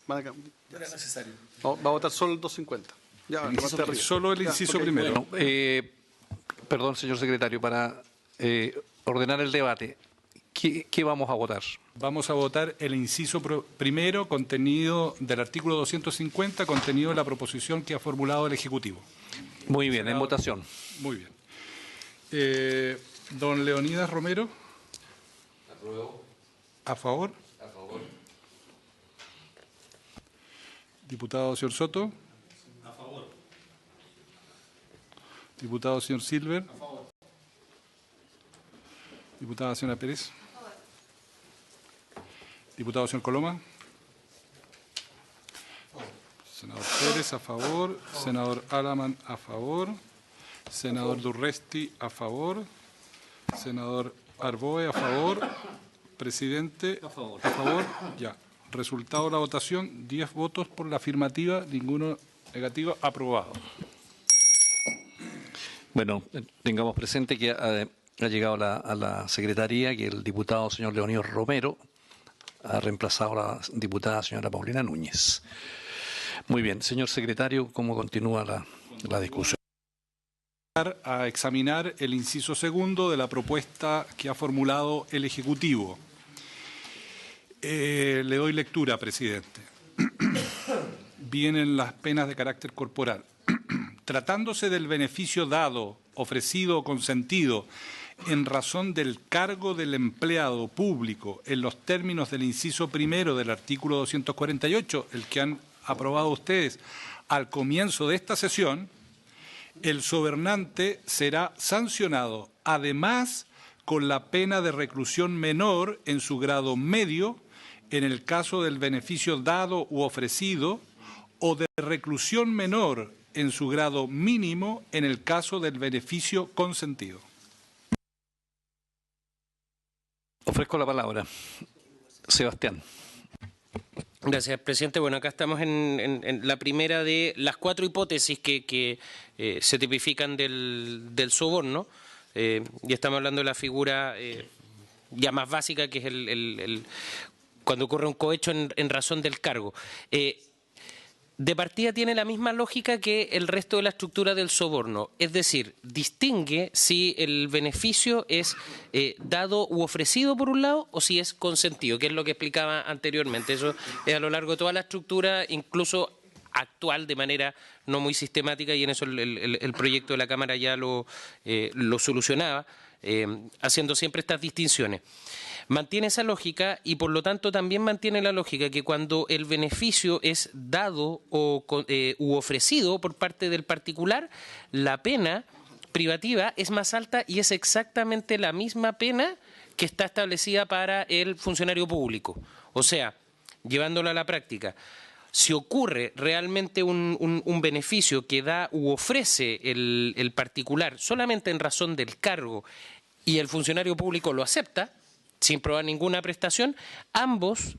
D: Van acá.
E: No era necesario.
D: Va a votar solo el 250. Ya, levante arriba.
B: Solo el inciso primero.
A: Bueno, perdón, señor secretario, para ordenar el debate, ¿qué vamos a votar?
B: Vamos a votar el inciso primero, contenido del artículo 250, contenido de la proposición que ha formulado el Ejecutivo.
A: Muy bien, en votación.
B: Muy bien. Don Leonidas Romero.
J: Apruebo.
B: ¿A favor?
J: A favor.
B: Diputado señor Soto.
J: A favor.
B: Diputado señor Silver. A favor. Diputada señora Pérez. A favor. Diputado señor Coloma. Senador Pérez, a favor. Senador Alaman, a favor. Senador Durresti, a favor. Senador Arboe, a favor. Presidente, a favor. A favor, ya. Resultado de la votación, 10 votos por la afirmativa, ninguno negativo, aprobado.
A: Bueno, tengamos presente que ha llegado a la secretaría que el diputado señor Leonidas Romero ha reemplazado a la diputada señora Paulina Núñez. Muy bien, señor secretario, ¿cómo continúa la discusión?
B: A examinar el inciso segundo de la propuesta que ha formulado el Ejecutivo. Le doy lectura, presidente. Vienen las penas de carácter corporal. Tratándose del beneficio dado, ofrecido o consentido en razón del cargo del empleado público en los términos del inciso primero del artículo 248, el que han aprobado ustedes al comienzo de esta sesión, el sobernante será sancionado, además, con la pena de reclusión menor en su grado medio, en el caso del beneficio dado u ofrecido, o de reclusión menor en su grado mínimo en el caso del beneficio consentido.
A: Ofrezco la palabra. Sebastián.
C: Gracias, presidente. Bueno, acá estamos en la primera de las 4 hipótesis que se tipifican del soborno. Y estamos hablando de la figura ya más básica, que es cuando ocurre un cohecho en razón del cargo. De partida tiene la misma lógica que el resto de la estructura del soborno, es decir, distingue si el beneficio es dado u ofrecido por un lado o si es consentido, que es lo que explicaba anteriormente. Eso es a lo largo de toda la estructura, incluso actual, de manera no muy sistemática, y en eso el proyecto de la Cámara ya lo solucionaba, haciendo siempre estas distinciones. Mantiene esa lógica y por lo tanto también mantiene la lógica que cuando el beneficio es dado u ofrecido por parte del particular, la pena privativa es más alta y es exactamente la misma pena que está establecida para el funcionario público. O sea, llevándolo a la práctica, si ocurre realmente un beneficio que da u ofrece el particular solamente en razón del cargo y el funcionario público lo acepta, sin probar ninguna prestación, ambos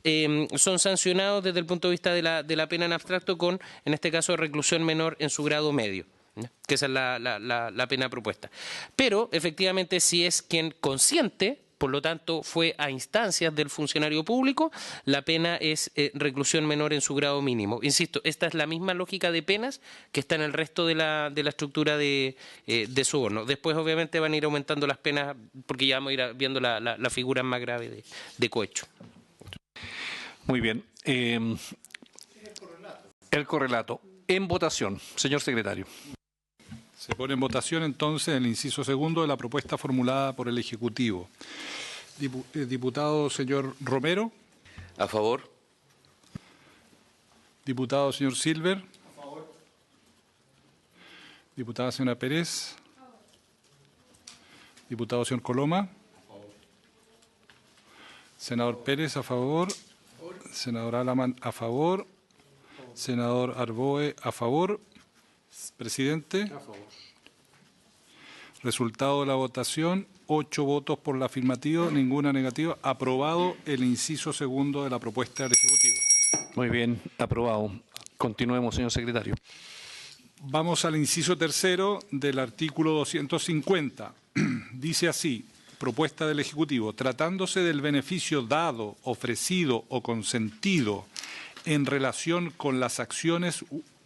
C: son sancionados desde el punto de vista de la pena en abstracto con, en este caso, reclusión menor en su grado medio, ¿no? Que esa es la pena propuesta. Pero, efectivamente, si es quien consiente, por lo tanto, fue a instancias del funcionario público, la pena es reclusión menor en su grado mínimo. Insisto, esta es la misma lógica de penas que está en el resto de la estructura de soborno. Después, obviamente, van a ir aumentando las penas porque ya vamos a ir viendo la figura más grave de cohecho.
A: Muy bien. El correlato. En votación, señor secretario.
B: Se pone en votación entonces el inciso segundo de la propuesta formulada por el Ejecutivo. Diputado señor Romero.
J: A favor.
B: Diputado señor Silver. A favor. Diputada señora Pérez. Diputado señor Coloma. A favor. Senador Pérez, a favor. Senador Alaman, a favor. Senador Arboe, a favor. Presidente. A favor. Resultado de la votación, 8 votos por la afirmativa, ninguna negativa. Aprobado el inciso segundo de la propuesta del Ejecutivo.
A: Muy bien, aprobado. Continuemos, señor secretario.
B: Vamos al inciso tercero del artículo 250. Dice así, propuesta del Ejecutivo, tratándose del beneficio dado, ofrecido o consentido en relación con las acciones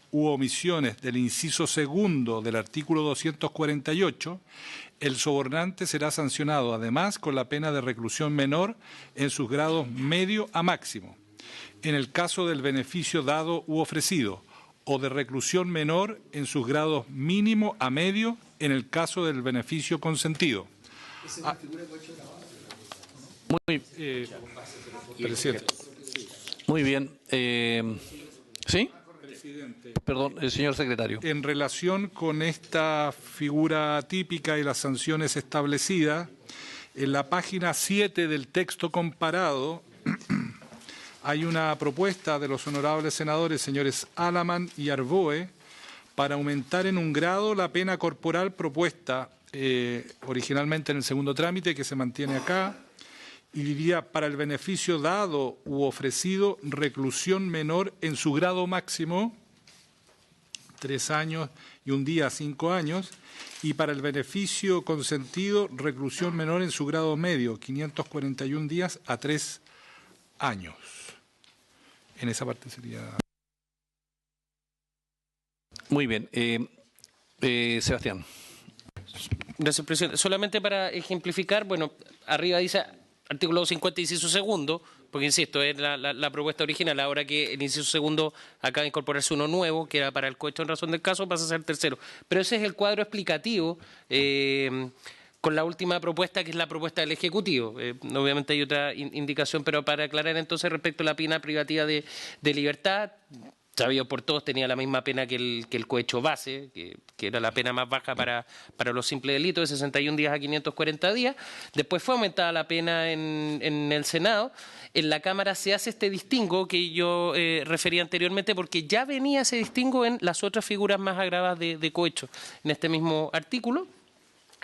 B: u omisiones del inciso segundo del artículo 248, el sobornante será sancionado además con la pena de reclusión menor en sus grados medio a máximo. En el caso del beneficio dado u ofrecido, o de reclusión menor en sus grados mínimo a medio en el caso del beneficio consentido. Presidente.
A: Muy bien. ¿Sí? Perdón, señor secretario.
B: En relación con esta figura típica y las sanciones establecidas, en la página 7 del texto comparado hay una propuesta de los honorables senadores señores Alaman y Arboe para aumentar en un grado la pena corporal propuesta originalmente en el segundo trámite, que se mantiene acá, y diría para el beneficio dado u ofrecido reclusión menor en su grado máximo, 3 años y un día, 5 años, y para el beneficio consentido reclusión menor en su grado medio, 541 días a 3 años. En esa parte sería...
A: Muy bien. Sebastián.
C: Gracias, presidente. Solamente para ejemplificar, bueno, arriba dice artículo 250, inciso segundo, porque insisto, es la propuesta original. Ahora que el inciso segundo acaba de incorporarse uno nuevo, que era para el cohecho en razón del caso, pasa a ser tercero. Pero ese es el cuadro explicativo con la última propuesta, que es la propuesta del Ejecutivo. Obviamente hay otra indicación, pero para aclarar entonces respecto a la pena privativa de libertad, sabido por todos, tenía la misma pena que el cohecho base, que era la pena más baja para los simples delitos, de 61 días a 540 días. Después fue aumentada la pena en el Senado. En la Cámara se hace este distingo que yo refería anteriormente, porque ya venía ese distingo en las otras figuras más agravadas de cohecho, en este mismo artículo.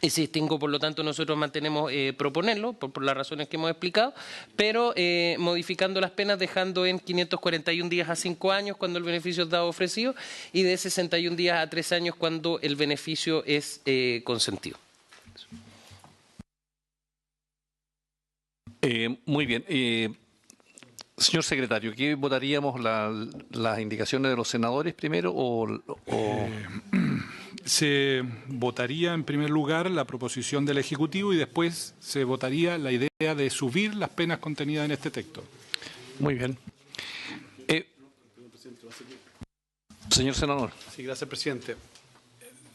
C: Ese distingo, por lo tanto, nosotros mantenemos proponerlo, por las razones que hemos explicado, pero modificando las penas, dejando en 541 días a 5 años cuando el beneficio es dado ofrecido y de 61 días a 3 años cuando el beneficio es consentido.
A: Muy bien. Señor secretario, ¿qué votaríamos? ¿Las indicaciones de los senadores primero
B: Se votaría en primer lugar la proposición del Ejecutivo y después se votaría la idea de subir las penas contenidas en este texto.
A: Muy bien. Señor senador.
D: Sí, gracias, presidente.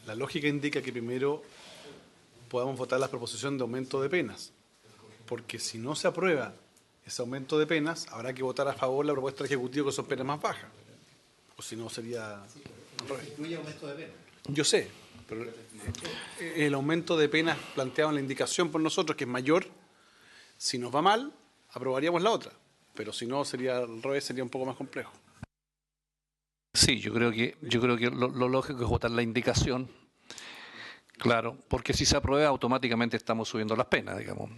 D: La lógica indica que primero podamos votar la proposición de aumento de penas, porque si no se aprueba ese aumento de penas, habrá que votar a favor la propuesta del Ejecutivo, que son penas más bajas. O si no, sería...
F: Incluye aumento de penas.
D: Yo sé, pero el aumento de penas planteado en la indicación por nosotros, que es mayor, si nos va mal, aprobaríamos la otra, pero si no, sería al revés, sería un poco más complejo.
A: Sí, yo creo que lo lógico es votar la indicación, claro, porque si se aprueba automáticamente estamos subiendo las penas, digamos.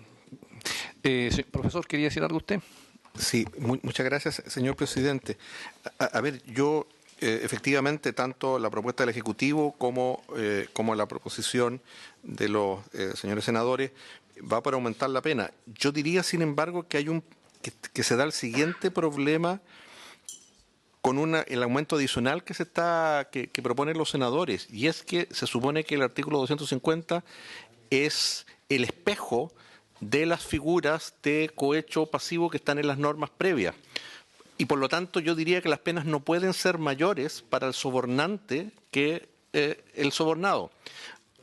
A: Profesor, ¿quería decir algo usted?
I: Sí, muchas gracias, señor presidente. A ver, yo... efectivamente, tanto la propuesta del Ejecutivo como la proposición de los señores senadores va para aumentar la pena. Yo diría, sin embargo, que hay que se da el siguiente problema con el aumento adicional que proponen los senadores, y es que se supone que el artículo 250 es el espejo de las figuras de cohecho pasivo que están en las normas previas. Y por lo tanto yo diría que las penas no pueden ser mayores para el sobornante que el sobornado.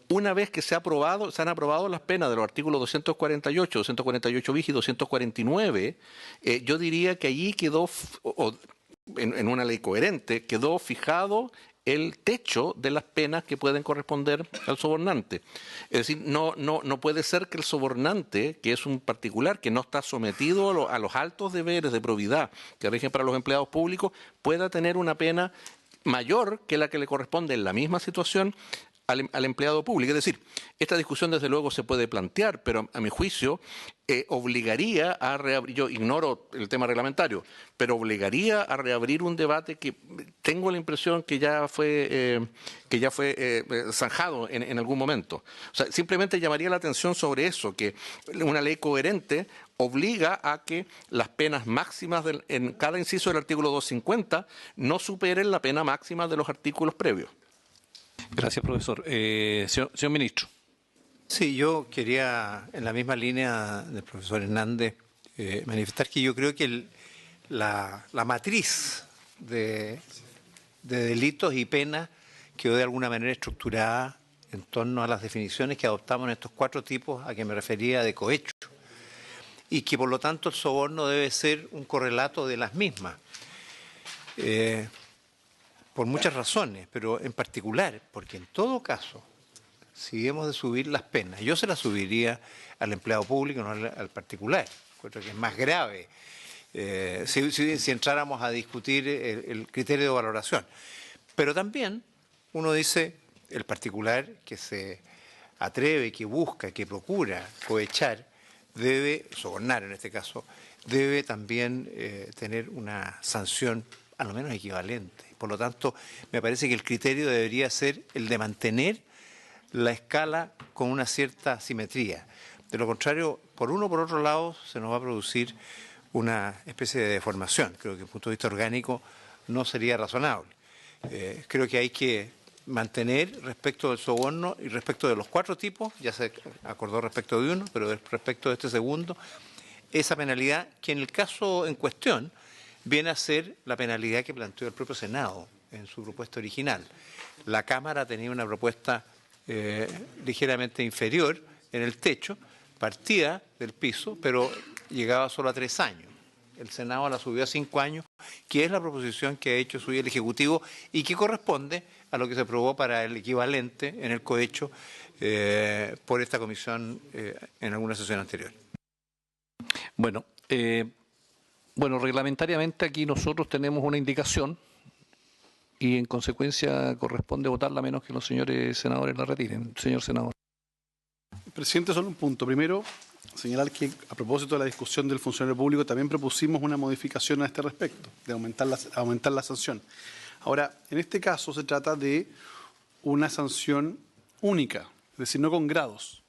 I: una vez que se han aprobado las penas de los artículos 248, 248 bis y 249, yo diría que allí quedó, en una ley coherente, quedó fijado el techo de las penas que pueden corresponder al sobornante. Es decir, no puede ser que el sobornante, que es un particular que no está sometido a los altos deberes de probidad que rigen para los empleados públicos, pueda tener una pena mayor que la que le corresponde en la misma situación al empleado público. Es decir, esta discusión desde luego se puede plantear, pero a mi juicio obligaría a reabrir, yo ignoro el tema reglamentario, pero obligaría a reabrir un debate que tengo la impresión que ya fue zanjado en algún momento. O sea, simplemente llamaría la atención sobre eso, que una ley coherente obliga a que las penas máximas en cada inciso del artículo 250 no superen la pena máxima de los artículos previos.
A: Gracias, profesor. Señor ministro.
F: Sí, yo quería, en la misma línea del profesor Hernández, manifestar que yo creo que la matriz de delitos y penas quedó de alguna manera estructurada en torno a las definiciones que adoptamos en estos 4 tipos a que me refería de cohecho, y que por lo tanto el soborno debe ser un correlato de las mismas. Por muchas razones, pero en particular, porque en todo caso, si hemos de subir las penas, yo se las subiría al empleado público, no al particular, encuentro que es más grave si entráramos a discutir el criterio de valoración. Pero también uno dice, el particular que se atreve, que busca, que procura cohechar, debe, sobornar en este caso, debe también tener una sanción a lo menos equivalente. Por lo tanto, me parece que el criterio debería ser el de mantener la escala con una cierta simetría. De lo contrario, por uno o por otro lado, se nos va a producir una especie de deformación. Creo que desde el punto de vista orgánico no sería razonable. Creo que hay que mantener respecto del soborno y respecto de los 4 tipos, ya se acordó respecto de uno, pero respecto de este segundo, esa penalidad que en el caso en cuestión viene a ser la penalidad que planteó el propio Senado en su propuesta original. La Cámara tenía una propuesta ligeramente inferior en el techo, partía del piso, pero llegaba solo a 3 años. El Senado la subió a 5 años, que es la proposición que ha hecho suyo el Ejecutivo y que corresponde a lo que se aprobó para el equivalente en el cohecho por esta comisión en alguna sesión anterior.
A: Bueno, reglamentariamente aquí nosotros tenemos una indicación y en consecuencia corresponde votarla menos que los señores senadores la retiren. Señor senador.
D: Presidente, solo un punto. Primero, señalar que a propósito de la discusión del funcionario público también propusimos una modificación a este respecto, de aumentar la sanción. Ahora, en este caso se trata de una sanción única, es decir, no con grados.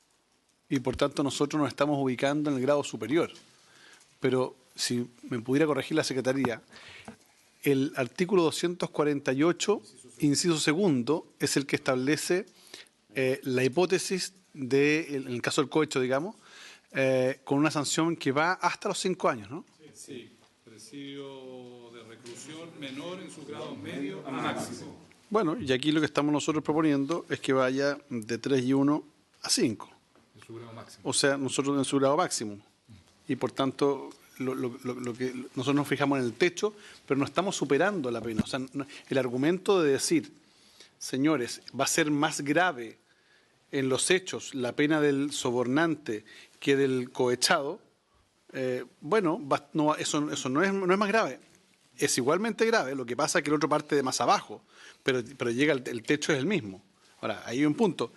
D: Y por tanto nosotros nos estamos ubicando en el grado superior. Pero si me pudiera corregir la Secretaría, el artículo 248, inciso segundo, es el que establece la hipótesis en el caso del cohecho, digamos, con una sanción que va hasta los 5 años, ¿no?
B: Sí, presidio de reclusión menor en su grado medio a máximo.
D: Bueno, y aquí lo que estamos nosotros proponiendo es que vaya de 3 y 1 a 5.
B: En su grado máximo.
D: O sea, nosotros en su grado máximo. Y por tanto, lo que nosotros nos fijamos en el techo, pero no estamos superando la pena. O sea, el argumento de decir, señores, va a ser más grave en los hechos la pena del sobornante que del cohechado, eso no es más grave. Es igualmente grave, lo que pasa es que el otro parte de más abajo, pero llega el techo es el mismo. Ahora, ahí hay un punto.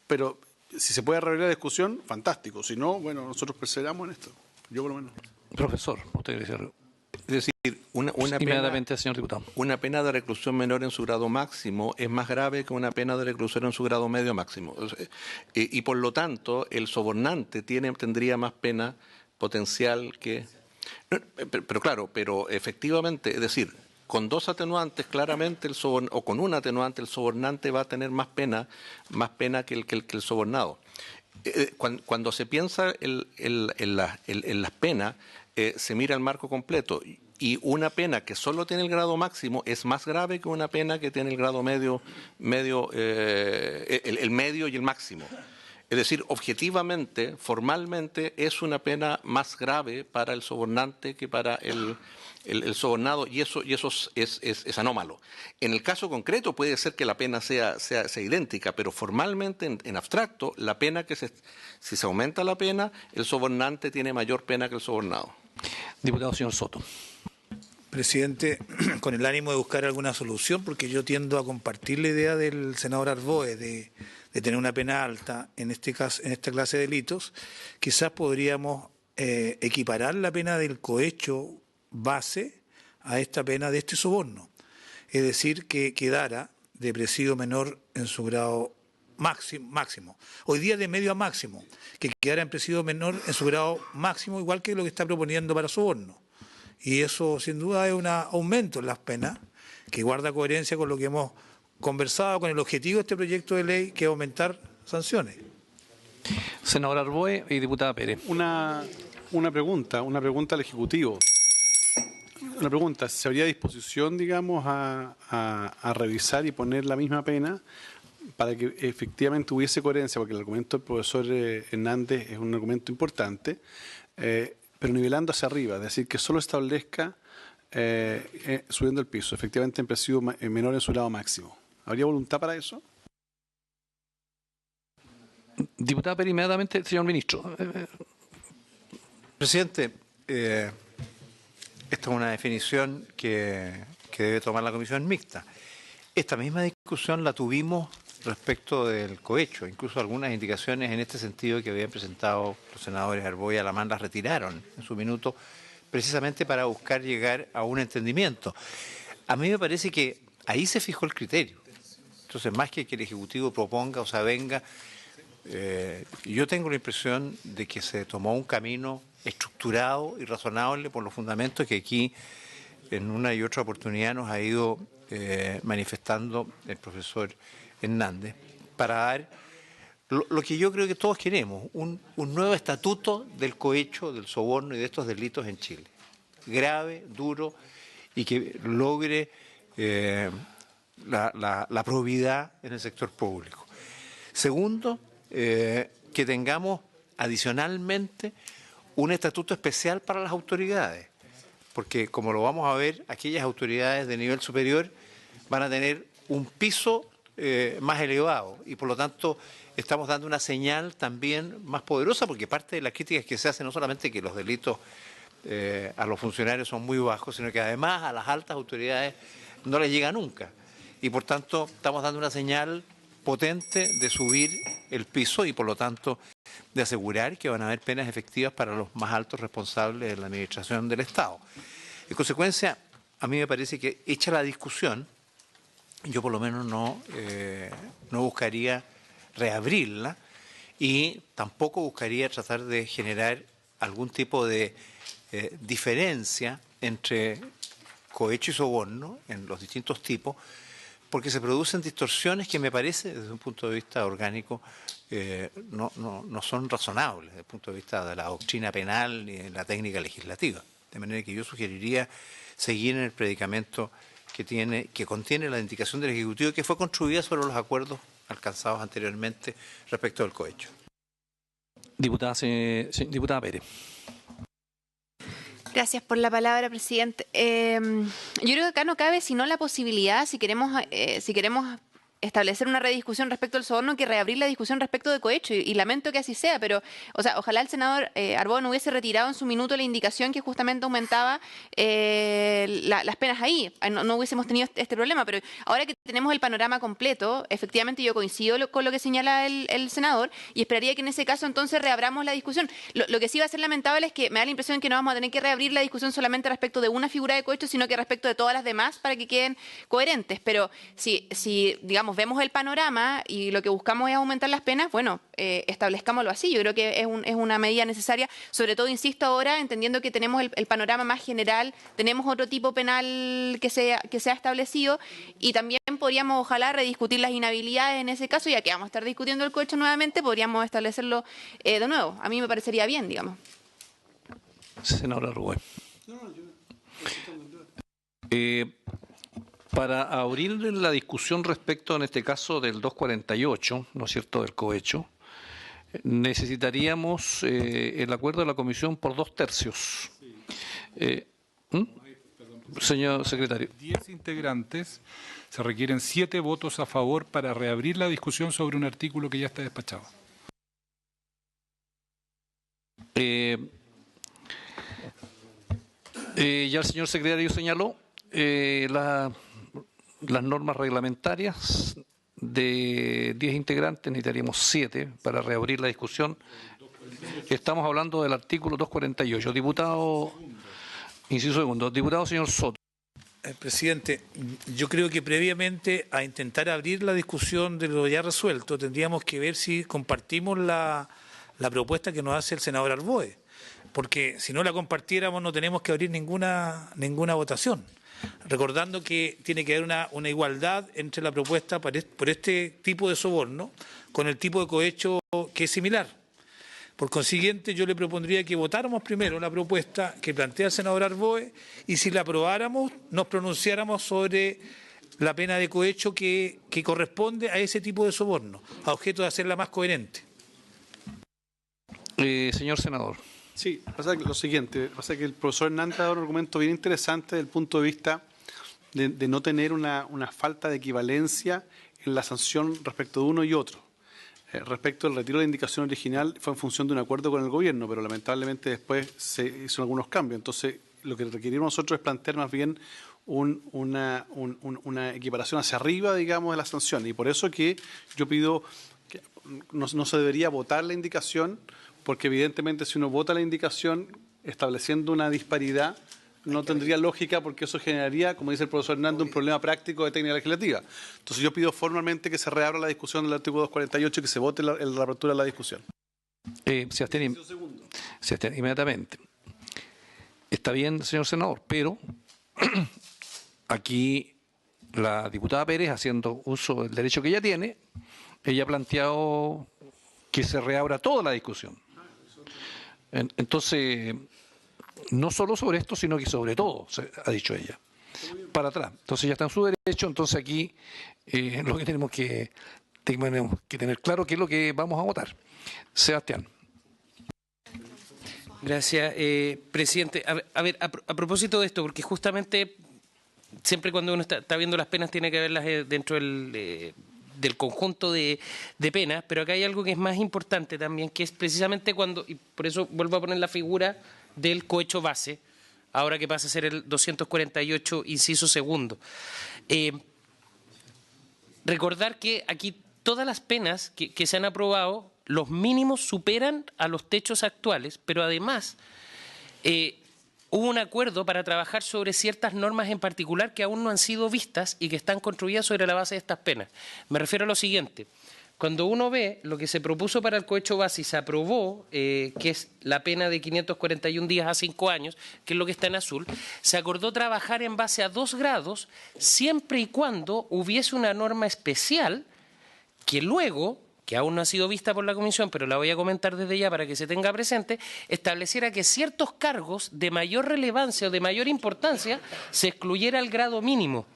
D: Pero si se puede arreglar la discusión, fantástico. Si no, bueno, nosotros perseveramos en esto. Yo por lo menos.
A: Profesor, usted quiere decir algo.
I: Es decir,
A: Inmediatamente, señor diputado.
I: Una pena de reclusión menor en su grado máximo es más grave que una pena de reclusión en su grado medio máximo. Y por lo tanto, el sobornante tendría más pena potencial que... Pero efectivamente, es decir, con 2 atenuantes, claramente o con un atenuante, el sobornante va a tener más pena que el sobornado. Cuando se piensa en las penas, se mira el marco completo. y una pena que solo tiene el grado máximo es más grave que una pena que tiene el grado medio, el medio y el máximo. Es decir, objetivamente, formalmente, es una pena más grave para el sobornante que para el sobornado, y eso es anómalo. En el caso concreto puede ser que la pena sea idéntica, pero formalmente, en abstracto, la pena si se aumenta la pena, el sobornante tiene mayor pena que el sobornado.
A: Diputado señor Soto.
H: Presidente, con el ánimo de buscar alguna solución, porque yo tiendo a compartir la idea del senador Arboe de tener una pena alta en este caso, en esta clase de delitos, quizás podríamos equiparar la pena del cohecho base a esta pena de este soborno. Es decir, que quedara de presidio menor en su grado máximo. Hoy día de medio a máximo, que quedara en presidio menor en su grado máximo, igual que lo que está proponiendo para soborno. Y eso, sin duda, es un aumento en las penas, que guarda coherencia con lo que hemos conversado, con el objetivo de este proyecto de ley, que es aumentar sanciones.
A: Senador Arboe y diputada Pérez.
D: Una pregunta al Ejecutivo. Una pregunta, ¿se habría disposición, digamos, a revisar y poner la misma pena para que efectivamente hubiese coherencia? Porque el argumento del profesor Hernández es un argumento importante, pero nivelando hacia arriba, es decir, que solo establezca subiendo el piso, efectivamente en presidio menor en su grado máximo. ¿Habría voluntad para eso?
A: Diputada Pérez, inmediatamente, señor ministro.
F: Presidente, esta es una definición que debe tomar la comisión mixta. Esta misma discusión la tuvimos respecto del cohecho, incluso algunas indicaciones en este sentido que habían presentado los senadores Arboe y Alamán las retiraron en su minuto, precisamente para buscar llegar a un entendimiento. A mí me parece que ahí se fijó el criterio. Entonces, más que el Ejecutivo proponga o se avenga, yo tengo la impresión de que se tomó un camino estructurado y razonable por los fundamentos que aquí en una y otra oportunidad nos ha ido manifestando el profesor Hernández, para dar lo que yo creo que todos queremos, un nuevo estatuto del cohecho, del soborno y de estos delitos en Chile. Grave, duro y que logre la probidad en el sector público. Segundo, que tengamos adicionalmente un estatuto especial para las autoridades, porque como lo vamos a ver, aquellas autoridades de nivel superior van a tener un piso más elevado y por lo tanto estamos dando una señal también más poderosa, porque parte de las críticas que se hacen no solamente que los delitos a los funcionarios son muy bajos, sino que además a las altas autoridades no les llega nunca y por tanto estamos dando una señal potente de subir el piso y por lo tanto de asegurar que van a haber penas efectivas para los más altos responsables de la administración del Estado. En consecuencia, a mí me parece que hecha la discusión, yo por lo menos no buscaría reabrirla y tampoco buscaría tratar de generar algún tipo de diferencia entre cohecho y soborno en los distintos tipos, porque se producen distorsiones que me parece, desde un punto de vista orgánico, no son razonables, desde el punto de vista de la doctrina penal ni de la técnica legislativa. De manera que yo sugeriría seguir en el predicamento que contiene la indicación del Ejecutivo, que fue construida sobre los acuerdos alcanzados anteriormente respecto del cohecho.
A: Diputada Pérez.
K: Gracias por la palabra, presidente. Yo creo que acá no cabe sino la posibilidad, si queremos establecer una rediscusión respecto al soborno, que reabrir la discusión respecto de cohecho, y lamento que así sea, pero ojalá el senador Arboe no hubiese retirado en su minuto la indicación que justamente aumentaba las penas ahí, no hubiésemos tenido este problema, pero ahora que tenemos el panorama completo, efectivamente yo coincido con lo que señala el senador y esperaría que en ese caso entonces reabramos la discusión. Lo que sí va a ser lamentable es que me da la impresión que no vamos a tener que reabrir la discusión solamente respecto de una figura de cohecho, sino que respecto de todas las demás para que queden coherentes, pero si digamos, vemos el panorama y lo que buscamos es aumentar las penas, bueno, establezcámoslo así. Yo creo que es una medida necesaria, sobre todo, insisto, ahora, entendiendo que tenemos el panorama más general, tenemos otro tipo penal que se ha establecido y también podríamos, ojalá, rediscutir las inhabilidades en ese caso, ya que vamos a estar discutiendo el cohecho nuevamente, podríamos establecerlo de nuevo. A mí me parecería bien, digamos.
A: Senadora Arboe.
D: No, yo
A: Para abrir la discusión respecto, en este caso, del 248, ¿no es cierto?, del cohecho, necesitaríamos el acuerdo de la comisión por 2/3. Señor secretario.
B: 10 integrantes, se requieren 7 votos a favor para reabrir la discusión sobre un artículo que ya está despachado.
A: Ya el señor secretario señaló las normas reglamentarias. De 10 integrantes necesitaríamos 7 para reabrir la discusión. Estamos hablando del artículo 248. Diputado, inciso segundo, diputado señor Soto.
H: Presidente, yo creo que previamente a intentar abrir la discusión de lo ya resuelto, tendríamos que ver si compartimos la propuesta que nos hace el senador Arboe, porque si no la compartiéramos no tenemos que abrir ninguna votación. Recordando que tiene que haber una igualdad entre la propuesta por este tipo de soborno con el tipo de cohecho que es similar. Por consiguiente, yo le propondría que votáramos primero la propuesta que plantea el senador Arboe y si la aprobáramos, nos pronunciáramos sobre la pena de cohecho que corresponde a ese tipo de soborno, a objeto de hacerla más coherente.
A: Señor senador.
D: Sí, pasa lo siguiente, pasa que el profesor Hernández ha dado un argumento bien interesante desde el punto de vista de no tener una falta de equivalencia en la sanción respecto de uno y otro. Respecto al retiro de la indicación original fue en función de un acuerdo con el gobierno, pero lamentablemente después se hizo algunos cambios. Entonces, lo que requerimos nosotros es plantear más bien una equiparación hacia arriba, digamos, de la sanción. Y por eso que yo pido que no se debería votar la indicación, porque evidentemente si uno vota la indicación estableciendo una disparidad, no tendría lógica porque eso generaría, como dice el profesor Hernández, un problema práctico de técnica legislativa. Entonces yo pido formalmente que se reabra la discusión del artículo 248 y que se vote la apertura de la discusión.
A: Sebastián, inmediatamente. Está bien, señor senador, pero aquí la diputada Pérez, haciendo uso del derecho que ella tiene, ella ha planteado que se reabra toda la discusión. Entonces, no solo sobre esto, sino que sobre todo, ha dicho ella, para atrás. Entonces ya está en su derecho, entonces aquí lo que tenemos que tener claro qué es lo que vamos a votar. Sebastián.
C: Gracias, presidente. A propósito de esto, porque justamente siempre cuando uno está viendo las penas tiene que verlas dentro del conjunto de penas, pero acá hay algo que es más importante también, que es precisamente cuando, y por eso vuelvo a poner la figura del cohecho base, ahora que pasa a ser el 248, inciso segundo. Recordar que aquí todas las penas que se han aprobado, los mínimos superan a los techos actuales, pero además hubo un acuerdo para trabajar sobre ciertas normas en particular que aún no han sido vistas y que están construidas sobre la base de estas penas. Me refiero a lo siguiente. Cuando uno ve lo que se propuso para el cohecho base y se aprobó, que es la pena de 541 días a 5 años, que es lo que está en azul, se acordó trabajar en base a 2 grados siempre y cuando hubiese una norma especial que luego, que aún no ha sido vista por la comisión, pero la voy a comentar desde ya para que se tenga presente, estableciera que ciertos cargos de mayor relevancia o de mayor importancia se excluyera el grado mínimo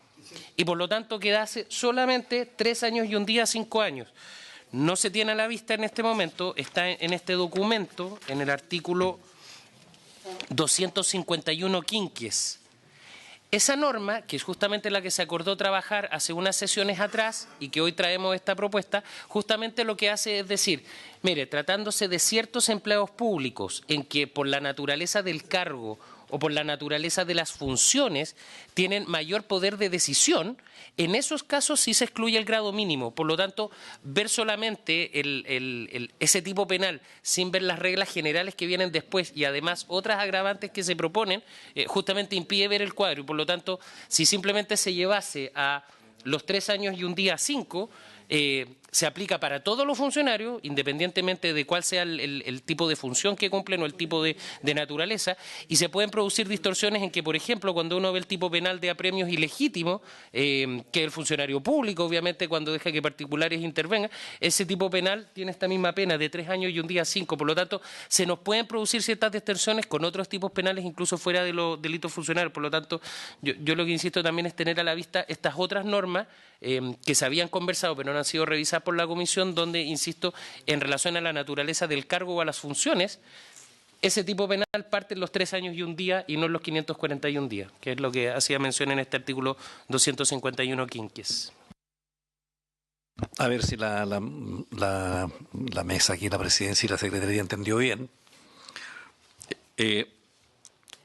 C: y por lo tanto quedase solamente 3 años y 1 día, 5 años. No se tiene a la vista en este momento, está en este documento, en el artículo 251 quinquies. Esa norma, que es justamente la que se acordó trabajar hace unas sesiones atrás y que hoy traemos esta propuesta, justamente lo que hace es decir, mire, tratándose de ciertos empleados públicos en que por la naturaleza del cargo o por la naturaleza de las funciones tienen mayor poder de decisión, en esos casos sí se excluye el grado mínimo. Por lo tanto, ver solamente ese tipo penal sin ver las reglas generales que vienen después y además otras agravantes que se proponen, justamente impide ver el cuadro. Y por lo tanto, si simplemente se llevase a los 3 años y 1 día 5, se aplica para todos los funcionarios, independientemente de cuál sea el tipo de función que cumplen o el tipo de naturaleza, y se pueden producir distorsiones en que, por ejemplo, cuando uno ve el tipo penal de apremios ilegítimos, que el funcionario público, obviamente, cuando deja que particulares intervengan, ese tipo penal tiene esta misma pena de 3 años y un día 5. Por lo tanto, se nos pueden producir ciertas distorsiones con otros tipos penales, incluso fuera de los delitos funcionarios. Por lo tanto, yo lo que insisto también es tener a la vista estas otras normas que se habían conversado pero no han sido revisadas por la Comisión, donde, insisto, en relación a la naturaleza del cargo o a las funciones, ese tipo penal parte en los 3 años y un día y no en los 541 días, que es lo que hacía mención en este artículo 251 quinquies.
A: A ver si la mesa aquí, la presidencia y la secretaría entendió bien.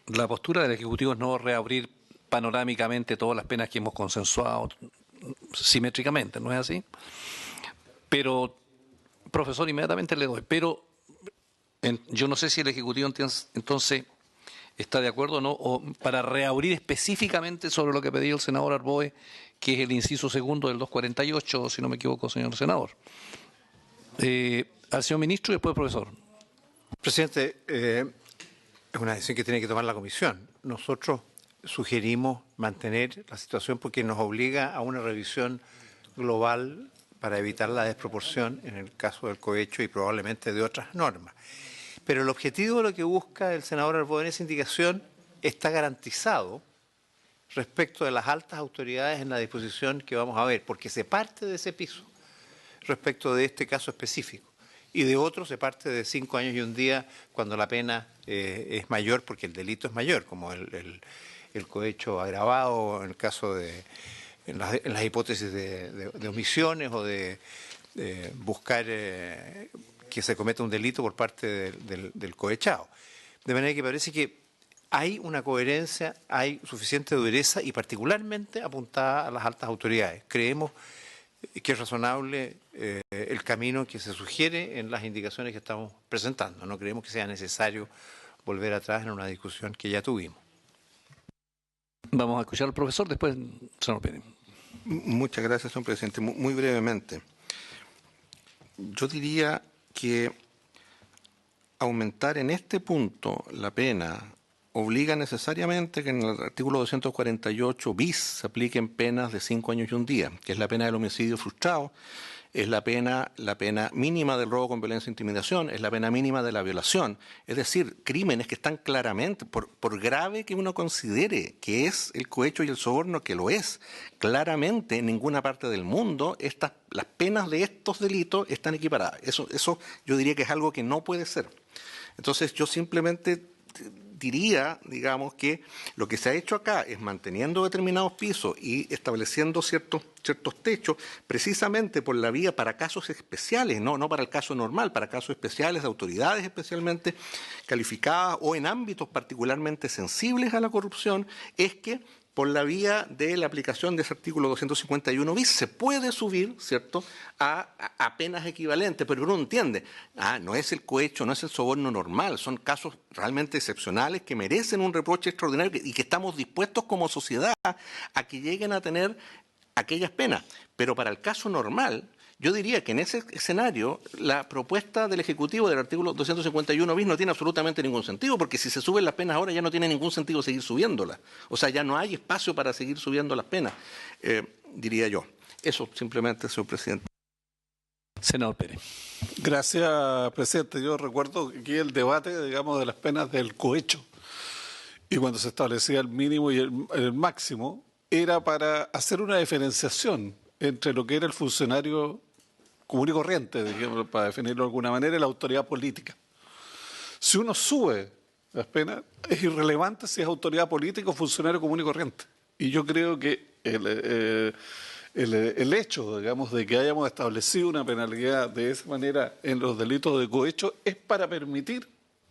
A: La postura del Ejecutivo es no reabrir panorámicamente todas las penas que hemos consensuado simétricamente, ¿no es así? Pero, profesor, inmediatamente le doy, pero yo no sé si el Ejecutivo entonces está de acuerdo o no, o para reabrir específicamente sobre lo que pedía el senador Arboe, que es el inciso segundo del 248, si no me equivoco, señor senador. Al señor ministro y después al profesor.
F: Presidente, es una decisión que tiene que tomar la Comisión. Nosotros sugerimos mantener la situación porque nos obliga a una revisión global para evitar la desproporción en el caso del cohecho y probablemente de otras normas. Pero el objetivo de lo que busca el senador Arboe en esa indicación está garantizado respecto de las altas autoridades en la disposición que vamos a ver, porque se parte de ese piso respecto de este caso específico. Y de otro se parte de 5 años y un día cuando la pena es mayor, porque el delito es mayor, como el cohecho agravado en el caso de, en las hipótesis de omisiones o de buscar que se cometa un delito por parte del cohechado. De manera que parece que hay una coherencia, hay suficiente dureza y particularmente apuntada a las altas autoridades. Creemos que es razonable el camino que se sugiere en las indicaciones que estamos presentando. No creemos que sea necesario volver atrás en una discusión que ya tuvimos.
A: Vamos a escuchar al profesor, después, senador Pérez.
I: Muchas gracias, señor presidente. Muy brevemente. Yo diría que aumentar en este punto la pena obliga necesariamente que en el artículo 248 bis se apliquen penas de 5 años y un día, que es la pena del homicidio frustrado, es la pena mínima del robo con violencia e intimidación, es la pena mínima de la violación. Es decir, crímenes que están claramente, por grave que uno considere que es el cohecho y el soborno, que lo es, claramente en ninguna parte del mundo las penas de estos delitos están equiparadas. Eso yo diría que es algo que no puede ser. Entonces yo simplemente diría, digamos, que lo que se ha hecho acá es manteniendo determinados pisos y estableciendo ciertos techos, precisamente por la vía para casos especiales, no para el caso normal, para casos especiales de autoridades especialmente calificadas o en ámbitos particularmente sensibles a la corrupción, es que por la vía de la aplicación de ese artículo 251 bis se puede subir, ¿cierto?, a penas equivalentes, pero uno entiende, no es el cohecho, no es el soborno normal, son casos realmente excepcionales que merecen un reproche extraordinario y que estamos dispuestos como sociedad a que lleguen a tener aquellas penas. Pero para el caso normal, yo diría que en ese escenario la propuesta del Ejecutivo del artículo 251 bis no tiene absolutamente ningún sentido, porque si se suben las penas ahora ya no tiene ningún sentido seguir subiéndolas. O sea, ya no hay espacio para seguir subiendo las penas, diría yo. Eso simplemente, señor presidente.
A: Senador Pérez.
D: Gracias, presidente. Yo recuerdo aquí el debate, digamos, de las penas del cohecho. Y cuando se establecía el mínimo y el máximo, era para hacer una diferenciación entre lo que era el funcionario común y corriente, digamos, para definirlo de alguna manera, y la autoridad política. Si uno sube las penas, es irrelevante si es autoridad política o funcionario común y corriente. Y yo creo que el hecho, digamos, de que hayamos establecido una penalidad de esa manera en los delitos de cohecho es para permitir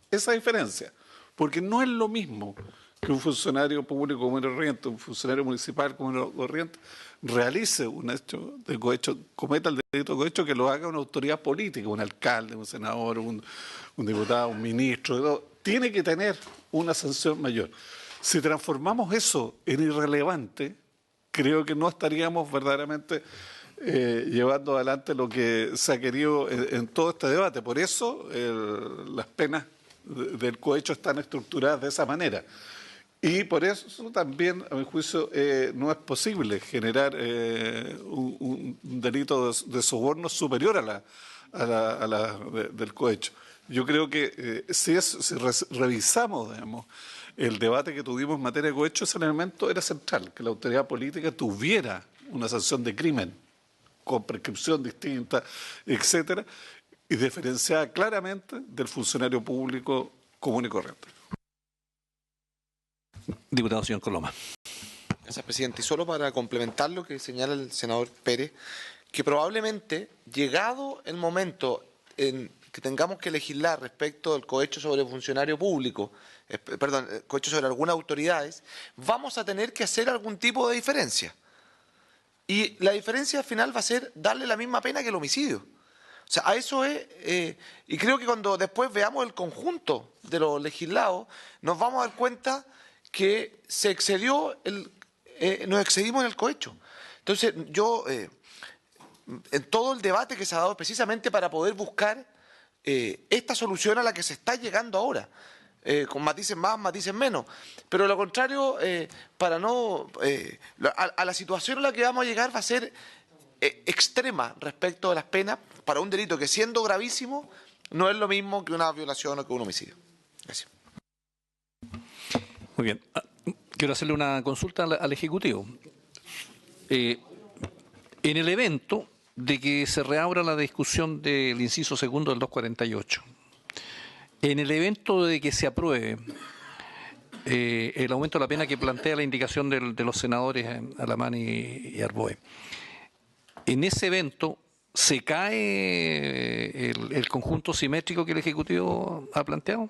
D: esa diferencia, porque no es lo mismo que un funcionario público común y corriente, un funcionario municipal común y corriente, realice un hecho de cohecho, cometa el delito de cohecho, que lo haga una autoridad política, un alcalde, un senador, un diputado, un ministro. Tiene que tener una sanción mayor. Si transformamos eso en irrelevante, creo que no estaríamos verdaderamente
L: llevando adelante lo que se ha querido en todo este debate. Por eso las penas del cohecho están estructuradas de esa manera. Y por eso también, a mi juicio, no es posible generar un delito de soborno superior a la del cohecho. Yo creo que si revisamos, digamos, el debate que tuvimos en materia de cohecho, ese elemento era central, que la autoridad política tuviera una sanción de crimen con prescripción distinta, etcétera, y diferenciada claramente del funcionario público común y corriente.
A: Diputado señor Coloma.
I: Gracias, presidente. Y solo para complementar lo que señala el senador Pérez, que probablemente, llegado el momento en que tengamos que legislar respecto del cohecho sobre funcionario público, cohecho sobre algunas autoridades, vamos a tener que hacer algún tipo de diferencia. Y la diferencia al final va a ser darle la misma pena que el homicidio. O sea, a eso es, y creo que cuando después veamos el conjunto de los legislados, nos vamos a dar cuenta que se excedió, nos excedimos en el cohecho. Entonces, yo, en todo el debate que se ha dado precisamente para poder buscar esta solución a la que se está llegando ahora, con matices más, matices menos, pero lo contrario, para no, a la situación a la que vamos a llegar va a ser extrema respecto de las penas para un delito que, siendo gravísimo, no es lo mismo que una violación o que un homicidio. Gracias.
A: Muy bien. Quiero hacerle una consulta al Ejecutivo. En el evento de que se reabra la discusión del inciso segundo del 248, en el evento de que se apruebe el aumento de la pena que plantea la indicación de los senadores Alamán y Arboe, en ese evento ¿se cae el conjunto simétrico que el Ejecutivo ha planteado?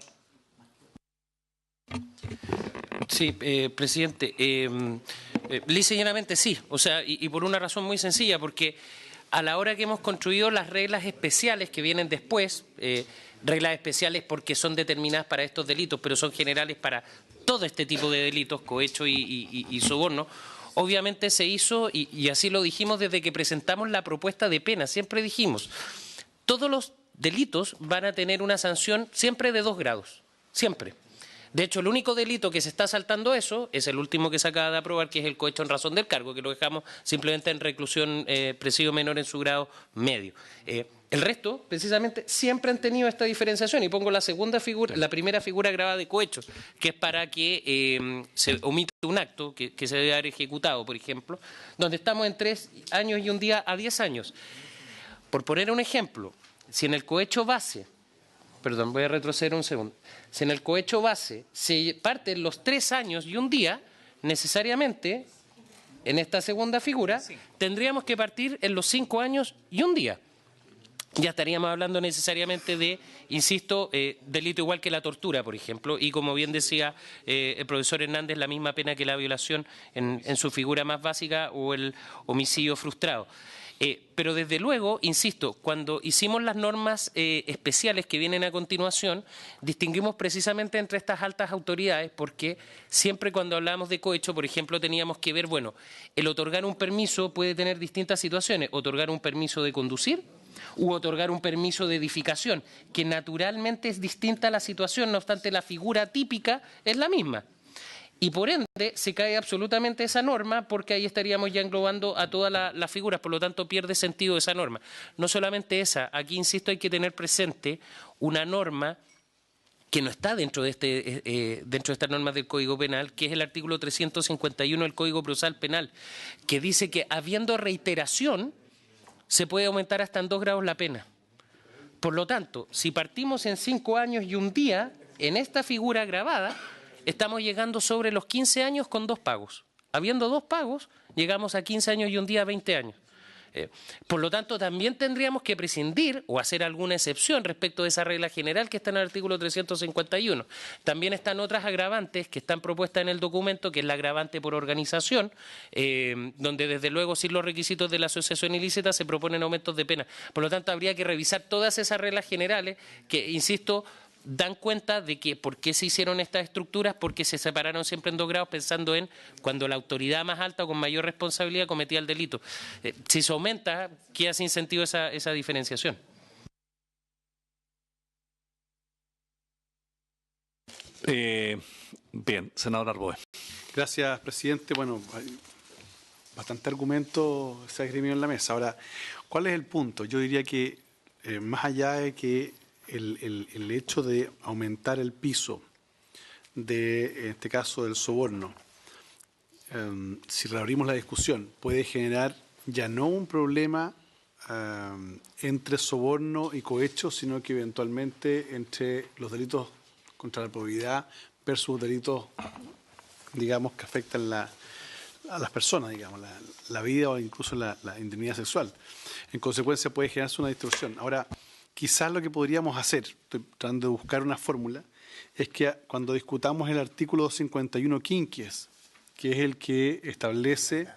C: Sí, presidente, lisa y llanamente sí, o sea, y por una razón muy sencilla, porque a la hora que hemos construido las reglas especiales que vienen después, reglas especiales porque son determinadas para estos delitos, pero son generales para todo este tipo de delitos, cohecho y soborno, obviamente se hizo, y así lo dijimos desde que presentamos la propuesta de pena, siempre dijimos, todos los delitos van a tener una sanción siempre de 2 grados, siempre. De hecho, el único delito que se está saltando eso es el último que se acaba de aprobar, que es el cohecho en razón del cargo, que lo dejamos simplemente en reclusión presidio menor en su grado medio. El resto, precisamente, siempre han tenido esta diferenciación. Y pongo la segunda figura, la primera figura grabada de cohechos, que es para que se omita un acto que se debe haber ejecutado, por ejemplo, donde estamos en 3 años y un día a 10 años. Por poner un ejemplo, si en el cohecho base, perdón, voy a retroceder un segundo. Si en el cohecho base se parte en los 3 años y un día, necesariamente, en esta segunda figura, tendríamos que partir en los 5 años y un día. Ya estaríamos hablando necesariamente de, insisto, delito igual que la tortura, por ejemplo, y como bien decía el profesor Hernández, la misma pena que la violación en su figura más básica o el homicidio frustrado. Pero desde luego, insisto, cuando hicimos las normas especiales que vienen a continuación, distinguimos precisamente entre estas altas autoridades porque siempre cuando hablamos de cohecho, por ejemplo, teníamos que ver, bueno, el otorgar un permiso puede tener distintas situaciones, otorgar un permiso de conducir u otorgar un permiso de edificación, que naturalmente es distinta a la situación, no obstante la figura típica es la misma. Y por ende se cae absolutamente esa norma porque ahí estaríamos ya englobando a todas las figuras, por lo tanto pierde sentido esa norma. No solamente esa, aquí insisto hay que tener presente una norma que no está dentro de estas normas del Código Penal, que es el artículo 351 del Código Procesal Penal, que dice que habiendo reiteración se puede aumentar hasta en 2 grados la pena. Por lo tanto, si partimos en 5 años y un día, en esta figura grabada, estamos llegando sobre los 15 años con 2 pagos. Habiendo 2 pagos, llegamos a 15 años y un día a 20 años. Por lo tanto, también tendríamos que prescindir o hacer alguna excepción respecto de esa regla general que está en el artículo 351. También están otras agravantes que están propuestas en el documento, que es la agravante por organización, donde desde luego sin los requisitos de la asociación ilícita se proponen aumentos de pena. Por lo tanto, habría que revisar todas esas reglas generales que, insisto, dan cuenta de que por qué se hicieron estas estructuras, porque se separaron siempre en 2 grados pensando en cuando la autoridad más alta o con mayor responsabilidad cometía el delito. Si se aumenta, queda sin sentido esa diferenciación.
A: Bien, senador Arboe.
D: Gracias, presidente. Bueno, hay bastante argumento se ha esgrimido en la mesa. Ahora, ¿cuál es el punto? Yo diría que más allá de que el hecho de aumentar el piso de, en este caso, del soborno, si reabrimos la discusión, puede generar ya no un problema entre soborno y cohecho, sino que eventualmente entre los delitos contra la probidad versus delitos, digamos, que afectan a las personas, digamos, la vida o incluso la intimidad sexual. En consecuencia puede generarse una distorsión. Ahora, quizás lo que podríamos hacer, estoy tratando de buscar una fórmula, es que cuando discutamos el artículo 251 quinquies, que es el que establece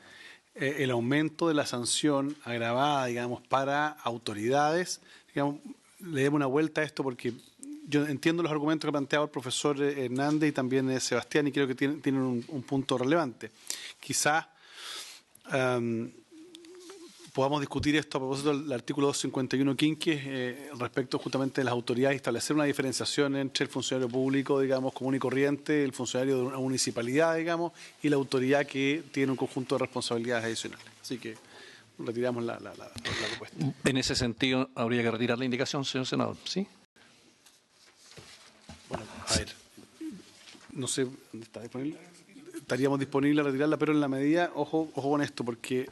D: el aumento de la sanción agravada, digamos, para autoridades, digamos, le demos una vuelta a esto porque yo entiendo los argumentos que ha planteado el profesor Hernández y también Sebastián y creo que tienen un punto relevante. Quizás podamos discutir esto a propósito del artículo 251 quinquies respecto justamente de las autoridades y establecer una diferenciación entre el funcionario público, digamos, común y corriente, el funcionario de una municipalidad, digamos, y la autoridad que tiene un conjunto de responsabilidades adicionales. Así que retiramos la propuesta.
A: En ese sentido, habría que retirar la indicación, señor senador, ¿sí?
D: Bueno, a ver, no sé, ¿dónde está disponible? Estaríamos disponibles a retirarla, pero en la medida, ojo con esto, porque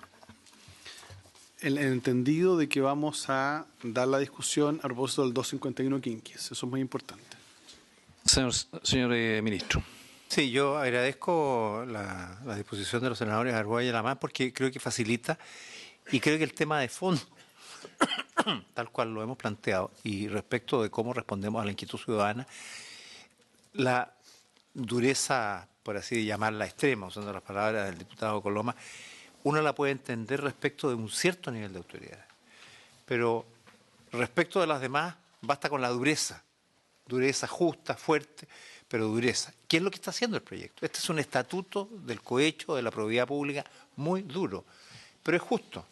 D: el entendido de que vamos a dar la discusión a propósito del 251 quinquies, eso es muy importante.
A: Señor ministro.
F: Sí, yo agradezco la disposición de los senadores Arboe y Alamán porque creo que facilita y creo que el tema de fondo, tal cual lo hemos planteado, y respecto de cómo respondemos a la inquietud ciudadana, la dureza, por así llamarla extrema, usando las palabras del diputado Coloma, uno la puede entender respecto de un cierto nivel de autoridad. Pero respecto de las demás, basta con la dureza. Dureza justa, fuerte, pero dureza. ¿Qué es lo que está haciendo el proyecto? Este es un estatuto del cohecho, de la probidad pública, muy duro. Pero es justo.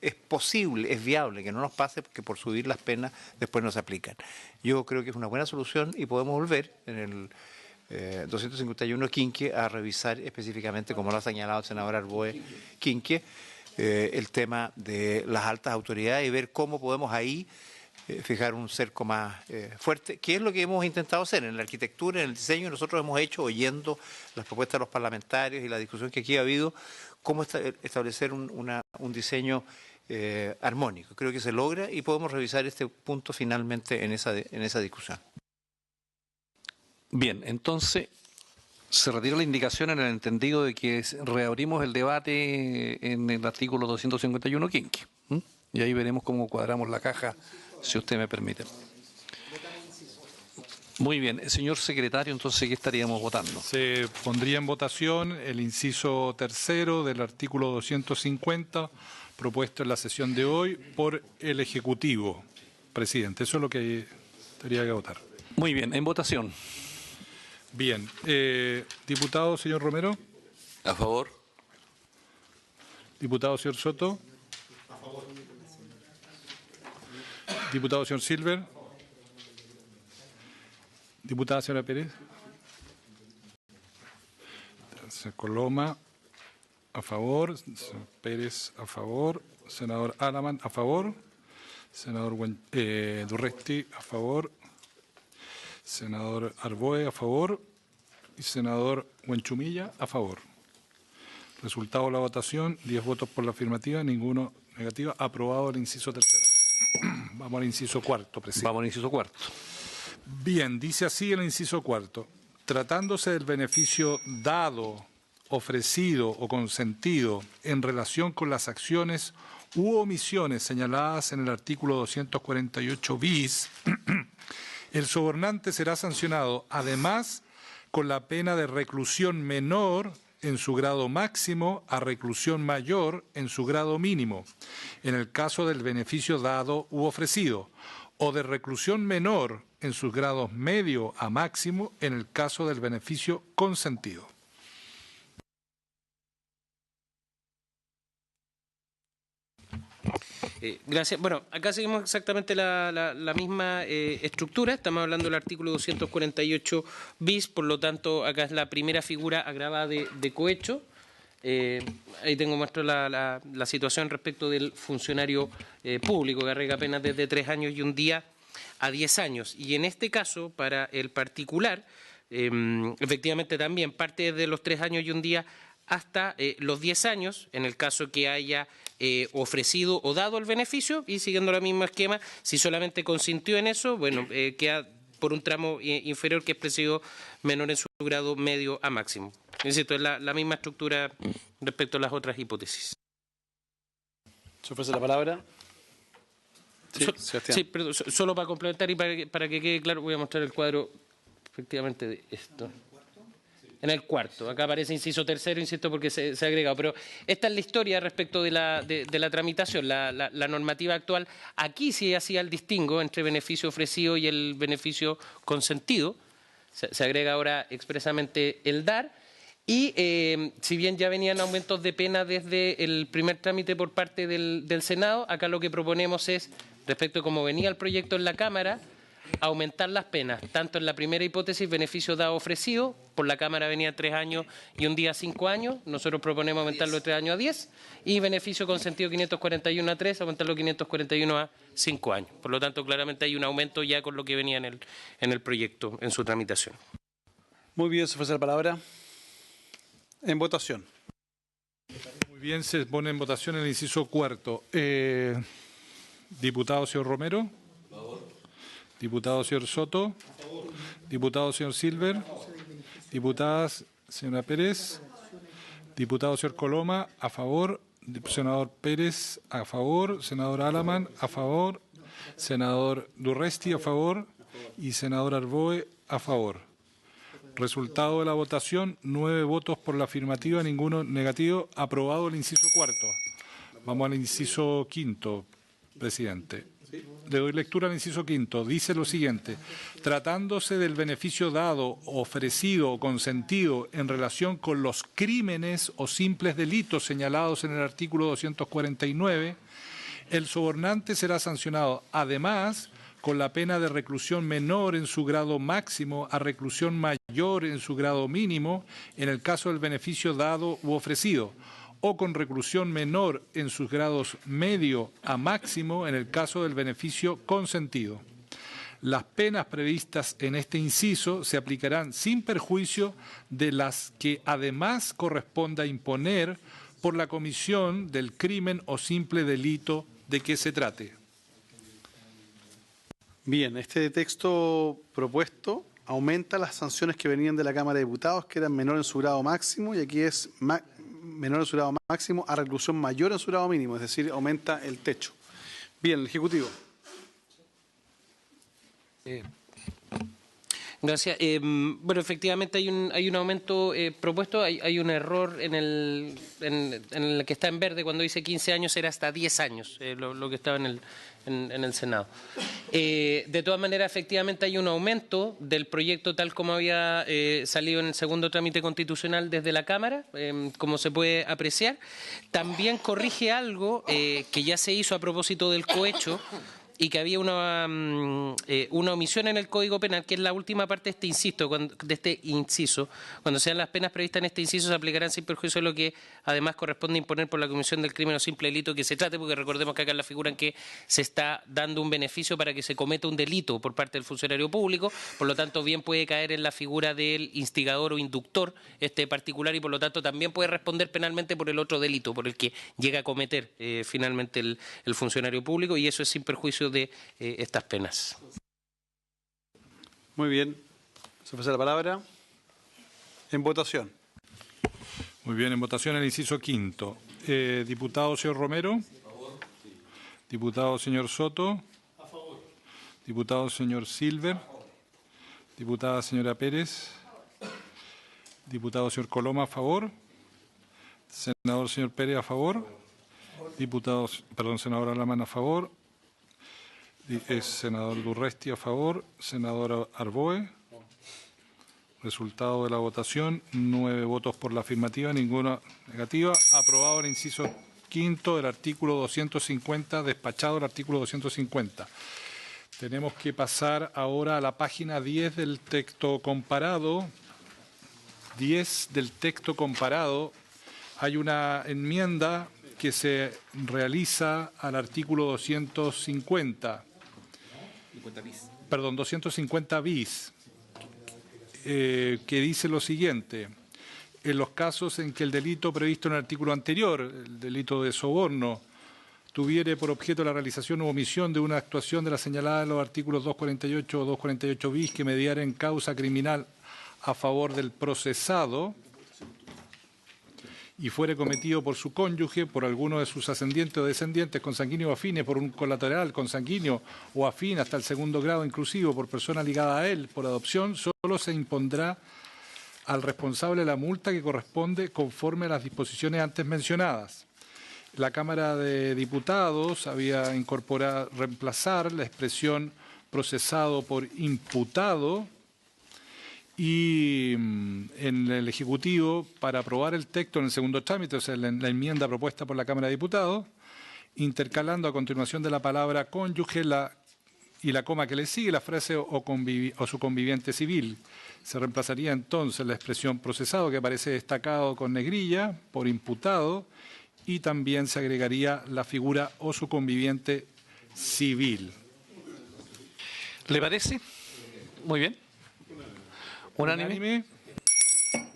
F: Es posible, es viable que no nos pase porque por subir las penas después no se aplican. Yo creo que es una buena solución y podemos volver en el 251 quinquie a revisar específicamente, como lo ha señalado el senador Arboe quinquie, el tema de las altas autoridades y ver cómo podemos ahí fijar un cerco más fuerte, que es lo que hemos intentado hacer en la arquitectura, en el diseño. Nosotros hemos hecho, oyendo las propuestas de los parlamentarios y la discusión que aquí ha habido, cómo establecer un diseño armónico. Creo que se logra y podemos revisar este punto finalmente en esa discusión.
A: Bien, entonces se retira la indicación en el entendido de que reabrimos el debate en el artículo 251 quinquie. Y ahí veremos cómo cuadramos la caja, si usted me permite. Muy bien, señor secretario, entonces, ¿qué estaríamos votando?
B: Se pondría en votación el inciso tercero del artículo 250, propuesto en la sesión de hoy por el Ejecutivo. Presidente, eso es lo que tendría que votar.
A: Muy bien, en votación.
B: Bien. Diputado, señor Romero.
J: A favor.
B: Diputado, señor Soto.
J: A favor.
B: Diputado, señor Silver. Diputada, señora Pérez. Señor Coloma, a favor. Señor Pérez, a favor. Senador Alamán, a favor. Senador Durresti, a favor. Senador Arboe, a favor. Y senador Huenchumilla, a favor. Resultado de la votación, 10 votos por la afirmativa, ninguno negativo. Aprobado el inciso tercero. Vamos al inciso cuarto, presidente.
A: Vamos al inciso cuarto.
B: Bien, dice así el inciso cuarto. Tratándose del beneficio dado, ofrecido o consentido en relación con las acciones u omisiones señaladas en el artículo 248 bis, el sobornante será sancionado además con la pena de reclusión menor en su grado máximo a reclusión mayor en su grado mínimo, en el caso del beneficio dado u ofrecido, o de reclusión menor en sus grados medio a máximo en el caso del beneficio consentido.
C: Gracias. Bueno, acá seguimos exactamente la misma estructura. Estamos hablando del artículo 248 bis, por lo tanto, acá es la primera figura agravada de cohecho. Ahí muestro la situación respecto del funcionario público, que arriesga penas desde 3 años y 1 día a 10 años. Y en este caso, para el particular, efectivamente también parte de los 3 años y 1 día hasta los 10 años, en el caso que haya ofrecido o dado el beneficio, y siguiendo el mismo esquema, si solamente consintió en eso, bueno, queda por un tramo inferior que es presidio menor en su grado medio a máximo. Insisto, es la misma estructura respecto a las otras hipótesis.
D: ¿Se ofrece la palabra? Sí,
C: sí, perdón, solo para complementar y para que quede claro, voy a mostrar el cuadro efectivamente de esto. En el cuarto, acá aparece inciso tercero, insisto, porque se ha agregado, pero esta es la historia respecto de la tramitación, la normativa actual. Aquí sí hacía el distingo entre beneficio ofrecido y el beneficio consentido. Se agrega ahora expresamente el dar. Y si bien ya venían aumentos de pena desde el primer trámite por parte del Senado, acá lo que proponemos es, respecto a cómo venía el proyecto en la Cámara, aumentar las penas, tanto en la primera hipótesis, beneficio dado ofrecido, por la Cámara venía 3 años y 1 día 5 años, nosotros proponemos aumentarlo de 3 años a 10, y beneficio consentido 541 a 3, aumentarlo de 541 a 5 años. Por lo tanto, claramente hay un aumento ya con lo que venía en el proyecto, en su tramitación.
D: Muy bien, se ofrece la palabra. En votación.
B: Muy bien, se pone en votación el inciso cuarto. Diputado señor Romero. Diputado señor Soto. Diputado señor Silver. Diputada señora Pérez. Diputado señor Coloma, a favor. Senador Pérez, a favor. Senador Alaman, a favor. Senador Durresti, a favor. Y senador Arboe, a favor. Resultado de la votación, 9 votos por la afirmativa, ninguno negativo. Aprobado el inciso cuarto. Vamos al inciso quinto, presidente. Le doy lectura al inciso quinto. Dice lo siguiente. Tratándose del beneficio dado, ofrecido o consentido en relación con los crímenes o simples delitos señalados en el artículo 249, el sobornante será sancionado, además, con la pena de reclusión menor en su grado máximo a reclusión mayor en su grado mínimo en el caso del beneficio dado u ofrecido, o con reclusión menor en sus grados medio a máximo en el caso del beneficio consentido. Las penas previstas en este inciso se aplicarán sin perjuicio de las que además corresponda imponer por la comisión del crimen o simple delito de que se trate.
D: Bien, este texto propuesto aumenta las sanciones que venían de la Cámara de Diputados, que eran menor en su grado máximo, y aquí es menor en su grado máximo a reclusión mayor en su grado mínimo, es decir, aumenta el techo. Bien, el Ejecutivo.
C: Gracias. Bueno, efectivamente hay un aumento propuesto, hay un error en el que está en verde, cuando dice 15 años era hasta 10 años, lo que estaba en el Senado. De todas maneras, efectivamente hay un aumento del proyecto tal como había salido en el segundo trámite constitucional desde la Cámara, como se puede apreciar. También corrige algo que ya se hizo a propósito del cohecho, y que había una omisión en el Código Penal, que es la última parte de este inciso. Cuando sean las penas previstas en este inciso, se aplicarán sin perjuicio de lo que además corresponde imponer por la comisión del crimen o simple delito que se trate, porque recordemos que acá en la figura en que se está dando un beneficio para que se cometa un delito por parte del funcionario público, por lo tanto bien puede caer en la figura del instigador o inductor particular, y por lo tanto también puede responder penalmente por el otro delito, por el que llega a cometer finalmente el funcionario público, y eso es sin perjuicio de estas penas.
D: Muy bien. Se ofrece la palabra. En votación.
B: Muy bien, en votación el inciso quinto. Diputado señor Romero. A favor. Diputado señor Soto. A favor. Diputado señor Silver. A favor. Diputada señora Pérez. Diputado señor Coloma, a favor. Senador señor Pérez, a favor. Senador Alaman, a favor. Es senador Durresti a favor, senador Arboe. Resultado de la votación, 9 votos por la afirmativa, ninguna negativa. Aprobado el inciso quinto del artículo 250, despachado el artículo 250. Tenemos que pasar ahora a la página 10 del texto comparado. 10 del texto comparado. Hay una enmienda que se realiza al artículo 250. 250 bis. Que dice lo siguiente: en los casos en que el delito previsto en el artículo anterior, el delito de soborno, tuviere por objeto la realización u omisión de una actuación de la señalada en los artículos 248 o 248 bis que mediara en causa criminal a favor del procesado y fuere cometido por su cónyuge, por alguno de sus ascendientes o descendientes, consanguíneos o afines, por un colateral consanguíneo o afín hasta el segundo grado inclusivo, por persona ligada a él, por adopción, solo se impondrá al responsable la multa que corresponde conforme a las disposiciones antes mencionadas. La Cámara de Diputados había incorporado, reemplazar la expresión procesado por imputado, y en el Ejecutivo, para aprobar el texto en el segundo trámite, o sea, la enmienda propuesta por la Cámara de Diputados, intercalando a continuación de la palabra cónyuge y la coma que le sigue la frase o su conviviente civil. Se reemplazaría entonces la expresión procesado, que aparece destacado con negrilla, por imputado, y también se agregaría la figura o su conviviente civil.
A: ¿Le parece? Muy bien. Unánime.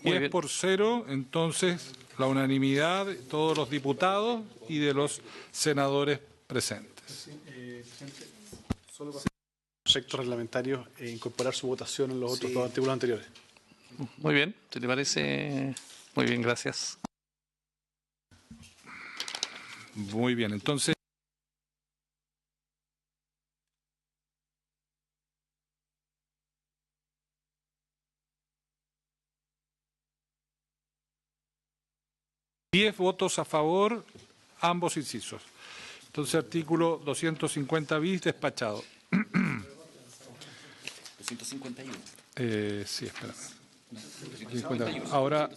B: 10-0, entonces la unanimidad de todos los diputados y de los senadores presentes.
D: Presidente, solo para efectos reglamentarios incorporar su votación en los otros dos artículos anteriores.
A: Muy bien, ¿te le parece? Muy bien, gracias.
B: Muy bien, entonces. Votos a favor, ambos incisos. Entonces, artículo 250 bis despachado.
E: 251.
B: Sí, espérame. 251. Ahora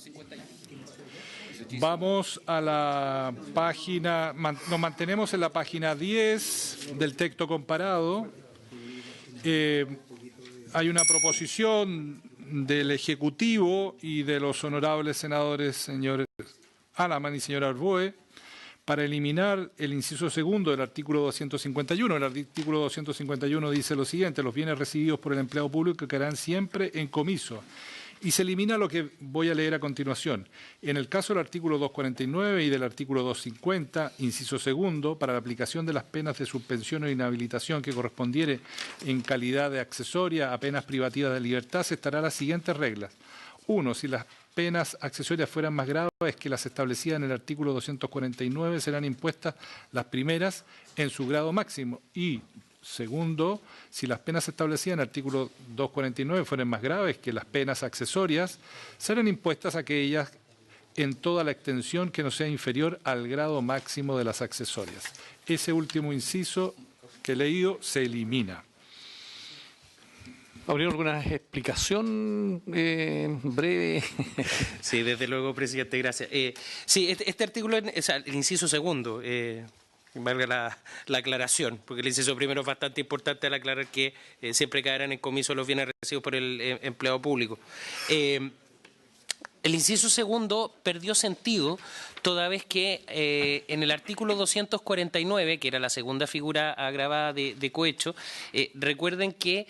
B: vamos a la página, nos mantenemos en la página 10 del texto comparado. Hay una proposición del Ejecutivo y de los honorables senadores, señores Alaman y señor Arboe, para eliminar el inciso segundo del artículo 251. El artículo 251 dice lo siguiente: los bienes recibidos por el empleado público quedarán siempre en comiso. Y se elimina lo que voy a leer a continuación. En el caso del artículo 249 y del artículo 250, inciso segundo, para la aplicación de las penas de suspensión o inhabilitación que correspondiere en calidad de accesoria a penas privativas de libertad, se estará las siguientes reglas. 1. Si las penas accesorias fueran más graves que las establecidas en el artículo 249, serán impuestas las primeras en su grado máximo. Y, segundo, si las penas establecidas en el artículo 249 fueran más graves que las penas accesorias, serán impuestas aquellas en toda la extensión que no sea inferior al grado máximo de las accesorias. Ese último inciso que he leído se elimina.
A: ¿Habría alguna explicación breve?
C: Sí, desde luego, presidente, gracias. Sí, este artículo, o sea, el inciso segundo, valga la aclaración, porque el inciso primero es bastante importante al aclarar que siempre caerán en comiso los bienes recibidos por el empleado público. El inciso segundo perdió sentido toda vez que en el artículo 249, que era la segunda figura agravada de cohecho, recuerden que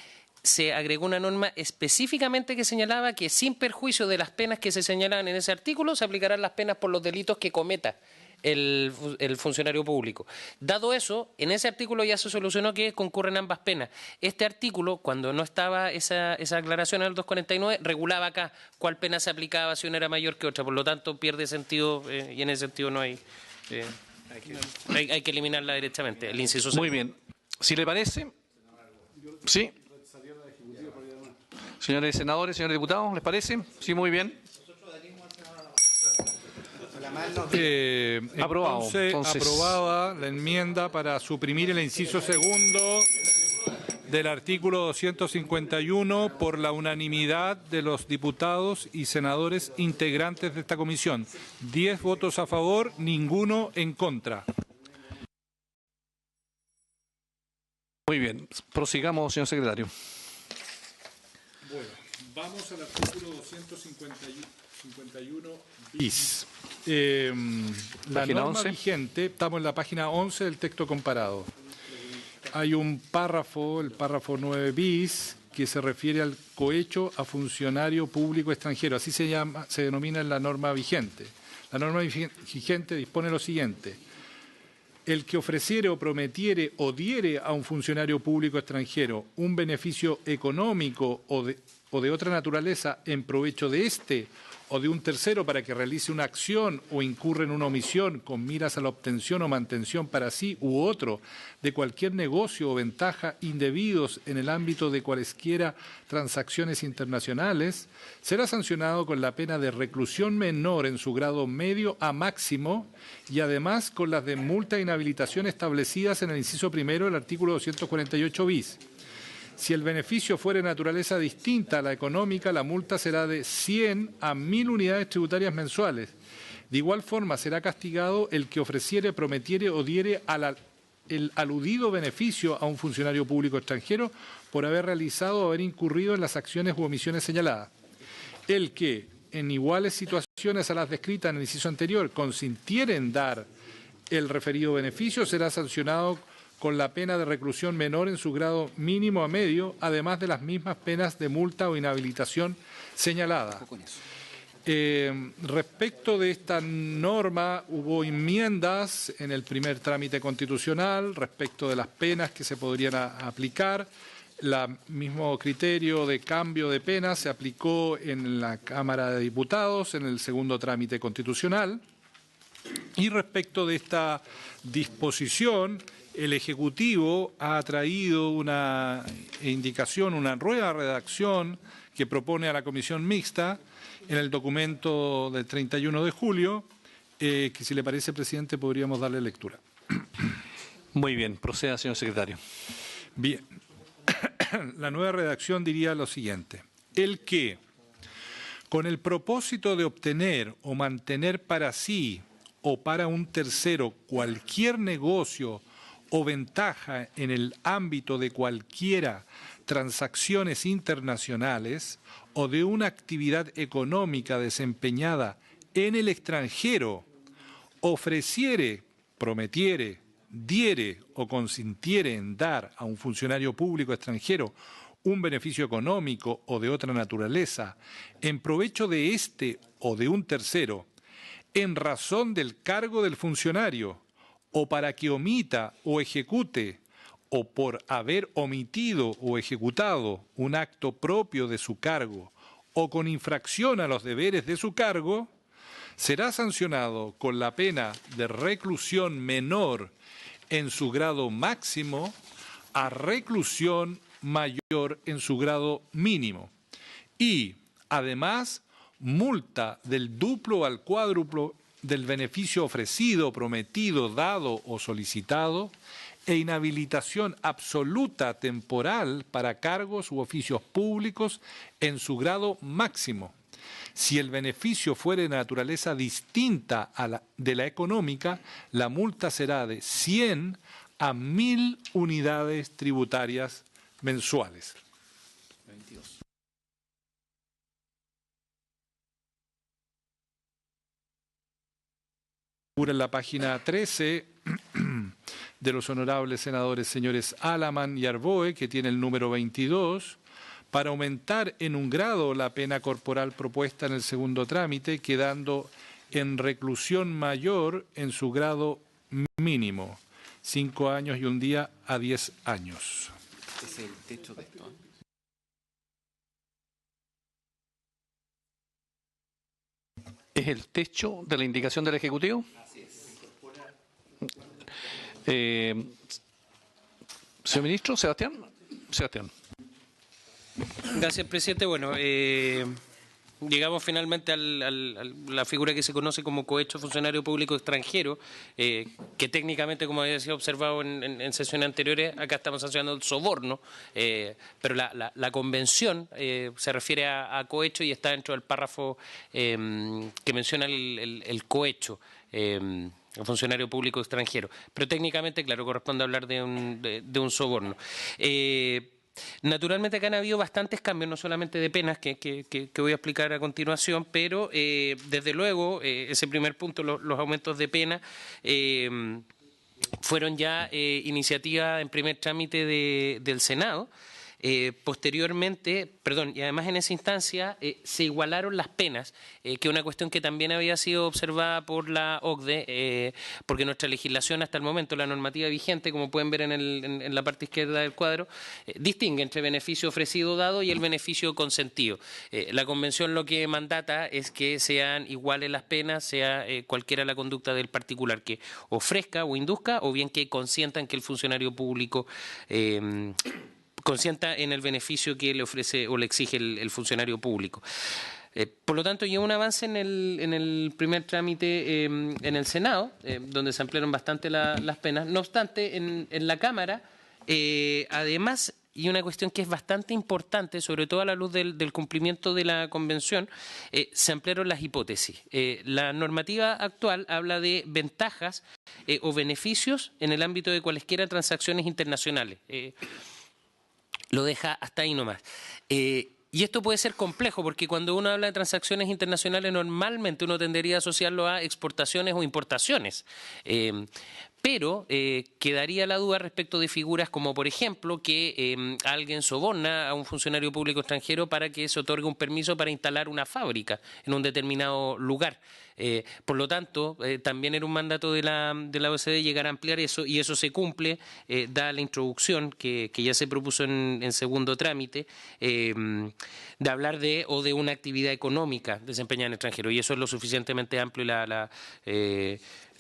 C: se agregó una norma específicamente que señalaba que sin perjuicio de las penas que se señalaban en ese artículo, se aplicarán las penas por los delitos que cometa el funcionario público. Dado eso, en ese artículo ya se solucionó que concurren ambas penas. Este artículo, cuando no estaba esa aclaración en el 249, regulaba acá cuál pena se aplicaba si una era mayor que otra. Por lo tanto, pierde sentido y en ese sentido no hay... hay que eliminarla directamente, el inciso segundo.
A: Muy bien. Si le parece... Sí. Señores senadores, señores diputados, ¿les parece? Sí, muy bien.
B: Aprobada la enmienda para suprimir el inciso segundo del artículo 251 por la unanimidad de los diputados y senadores integrantes de esta comisión. 10 votos a favor, ninguno en contra.
A: Muy bien, prosigamos, señor secretario.
B: Bueno, vamos al artículo 251 bis. La
A: Página
B: norma
A: 11.
B: vigente, estamos en la página 11 del texto comparado. Hay un párrafo, el párrafo 9 bis, que se refiere al cohecho a funcionario público extranjero. Así se denomina en la norma vigente. La norma vigente dispone lo siguiente: el que ofreciere o prometiere o diere a un funcionario público extranjero un beneficio económico o de otra naturaleza en provecho de éste o de un tercero para que realice una acción o incurra en una omisión con miras a la obtención o mantención para sí u otro de cualquier negocio o ventaja indebidos en el ámbito de cualesquiera transacciones internacionales, será sancionado con la pena de reclusión menor en su grado medio a máximo y además con las de multa e inhabilitación establecidas en el inciso primero del artículo 248 bis. Si el beneficio fuere de naturaleza distinta a la económica, la multa será de 100 a 1000 unidades tributarias mensuales. De igual forma, será castigado el que ofreciere, prometiere o diere el aludido beneficio a un funcionario público extranjero por haber realizado o haber incurrido en las acciones u omisiones señaladas. El que, en iguales situaciones a las descritas en el inciso anterior, consintiere en dar el referido beneficio, será sancionado con la pena de reclusión menor en su grado mínimo a medio, además de las mismas penas de multa o inhabilitación señalada. Respecto de esta norma, hubo enmiendas en el primer trámite constitucional respecto de las penas que se podrían aplicar. El mismo criterio de cambio de penas se aplicó en la Cámara de Diputados en el segundo trámite constitucional. Y respecto de esta disposición, el Ejecutivo ha traído una indicación, una nueva redacción que propone a la Comisión Mixta en el documento del 31 de julio, que si le parece, presidente, podríamos darle lectura.
A: Muy bien, proceda, señor secretario.
B: Bien, la nueva redacción diría lo siguiente: el que, con el propósito de obtener o mantener para sí o para un tercero cualquier negocio o ventaja en el ámbito de cualquiera transacciones internacionales o de una actividad económica desempeñada en el extranjero, ofreciere, prometiere, diere o consintiere en dar a un funcionario público extranjero un beneficio económico o de otra naturaleza en provecho de éste o de un tercero, en razón del cargo del funcionario, o para que omita o ejecute, o por haber omitido o ejecutado un acto propio de su cargo, o con infracción a los deberes de su cargo, será sancionado con la pena de reclusión menor en su grado máximo a reclusión mayor en su grado mínimo. Y, además, multa del duplo al cuádruplo del beneficio ofrecido, prometido, dado o solicitado, e inhabilitación absoluta temporal para cargos u oficios públicos en su grado máximo. Si el beneficio fuere de naturaleza distinta a de la económica, la multa será de 100 a 1000 unidades tributarias mensuales.
E: 22.
B: En la página 13 de los honorables senadores señores Alaman y Arboe, que tiene el número 22, para aumentar en un grado la pena corporal propuesta en el segundo trámite, quedando en reclusión mayor en su grado mínimo, 5 años y un día a 10 años.
E: Es el techo de esto.
A: ¿Es el techo de la indicación del Ejecutivo?
E: Así es.
A: Señor Ministro, Sebastián.
C: Gracias, presidente. Bueno, llegamos finalmente a la figura que se conoce como cohecho funcionario público extranjero, que técnicamente, como había sido observado en sesiones anteriores, acá estamos haciendo el soborno, pero la convención se refiere a cohecho y está dentro del párrafo que menciona el cohecho. El funcionario público extranjero. Pero técnicamente, claro, corresponde hablar de un soborno. Naturalmente acá han habido bastantes cambios, no solamente de penas, que voy a explicar a continuación, pero desde luego, ese primer punto, los aumentos de pena, fueron ya iniciativa en primer trámite del Senado. Posteriormente, y además en esa instancia se igualaron las penas, que es una cuestión que también había sido observada por la OCDE, porque nuestra legislación hasta el momento, la normativa vigente, como pueden ver en la parte izquierda del cuadro, distingue entre beneficio ofrecido dado y el beneficio consentido. La Convención lo que mandata es que sean iguales las penas, sea cualquiera la conducta del particular que ofrezca o induzca, o bien que consientan que el funcionario público consienta en el beneficio que le ofrece o le exige el funcionario público. Por lo tanto, lleva un avance en el primer trámite en el Senado, donde se ampliaron bastante las penas. No obstante, en la Cámara, además, y una cuestión que es bastante importante, sobre todo a la luz del cumplimiento de la Convención, se ampliaron las hipótesis. La normativa actual habla de ventajas o beneficios en el ámbito de cualesquiera transacciones internacionales. Lo deja hasta ahí nomás. Y esto puede ser complejo porque cuando uno habla de transacciones internacionales normalmente uno tendería a asociarlo a exportaciones o importaciones. Pero quedaría la duda respecto de figuras como, por ejemplo, que alguien soborna a un funcionario público extranjero para que se otorgue un permiso para instalar una fábrica en un determinado lugar. Por lo tanto, también era un mandato de la OCDE llegar a ampliar eso, y eso se cumple, dada la introducción que ya se propuso en segundo trámite, de hablar de una actividad económica desempeñada en el extranjero, y eso es lo suficientemente amplio.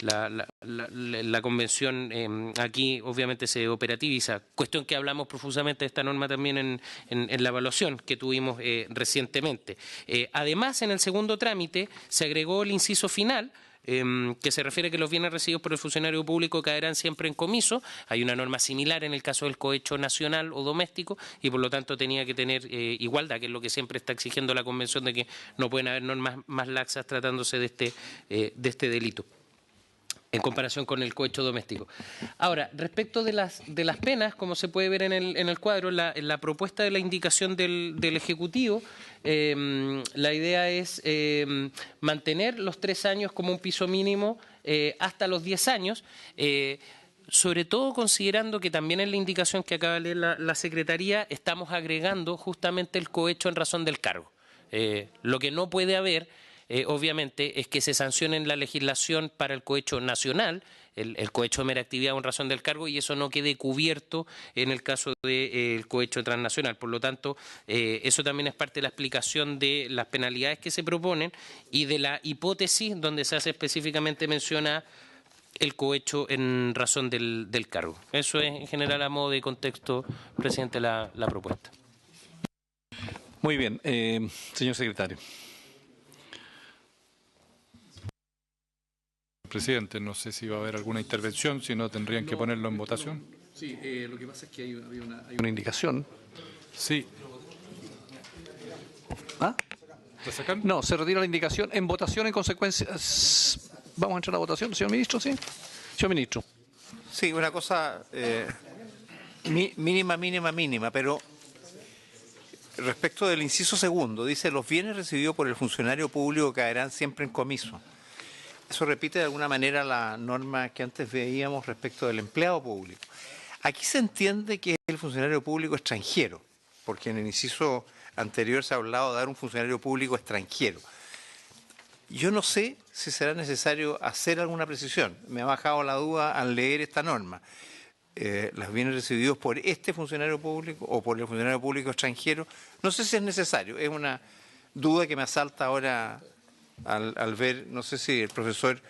C: La convención aquí obviamente se operativiza, cuestión que hablamos profusamente de esta norma también en la evaluación que tuvimos recientemente. Además, en el segundo trámite se agregó el inciso final, que se refiere a que los bienes recibidos por el funcionario público caerán siempre en comiso. Hay una norma similar en el caso del cohecho nacional o doméstico y por lo tanto tenía que tener igualdad, que es lo que siempre está exigiendo la Convención, de que no pueden haber normas más laxas tratándose de este delito en comparación con el cohecho doméstico. Ahora, respecto de las penas, como se puede ver en el cuadro, en la propuesta de la indicación del Ejecutivo, la idea es mantener los 3 años como un piso mínimo hasta los 10 años, sobre todo considerando que también en la indicación que acaba de leer la Secretaría estamos agregando justamente el cohecho en razón del cargo. Lo que no puede haber obviamente, es que se sancione en la legislación para el cohecho nacional, el cohecho de mera actividad o en razón del cargo, y eso no quede cubierto en el caso del cohecho transnacional. Por lo tanto, eso también es parte de la explicación de las penalidades que se proponen y de la hipótesis donde se hace específicamente mención a el cohecho en razón del cargo. Eso es, en general, a modo de contexto, presidente, la propuesta.
A: Muy bien, señor secretario.
B: Presidente, no sé si va a haber alguna intervención, si no tendrían que ponerlo en votación.
A: Sí, lo que pasa es que hay una indicación.
B: Sí.
A: ¿Ah?
B: ¿Está sacando?
A: No, se retira la indicación. En votación, en consecuencia, vamos a entrar a la votación, señor ministro, ¿sí? Señor ministro.
F: Sí, una cosa mínima, pero respecto del inciso segundo, dice: los bienes recibidos por el funcionario público caerán siempre en comiso. Eso repite de alguna manera la norma que antes veíamos respecto del empleado público. Aquí se entiende que es el funcionario público extranjero, porque en el inciso anterior se ha hablado de dar un funcionario público extranjero. Yo no sé si será necesario hacer alguna precisión. Me ha bajado la duda al leer esta norma. Los bienes recibidos por este funcionario público o por el funcionario público extranjero, no sé si es necesario. Es una duda que me asalta ahora al ver, no sé si el profesor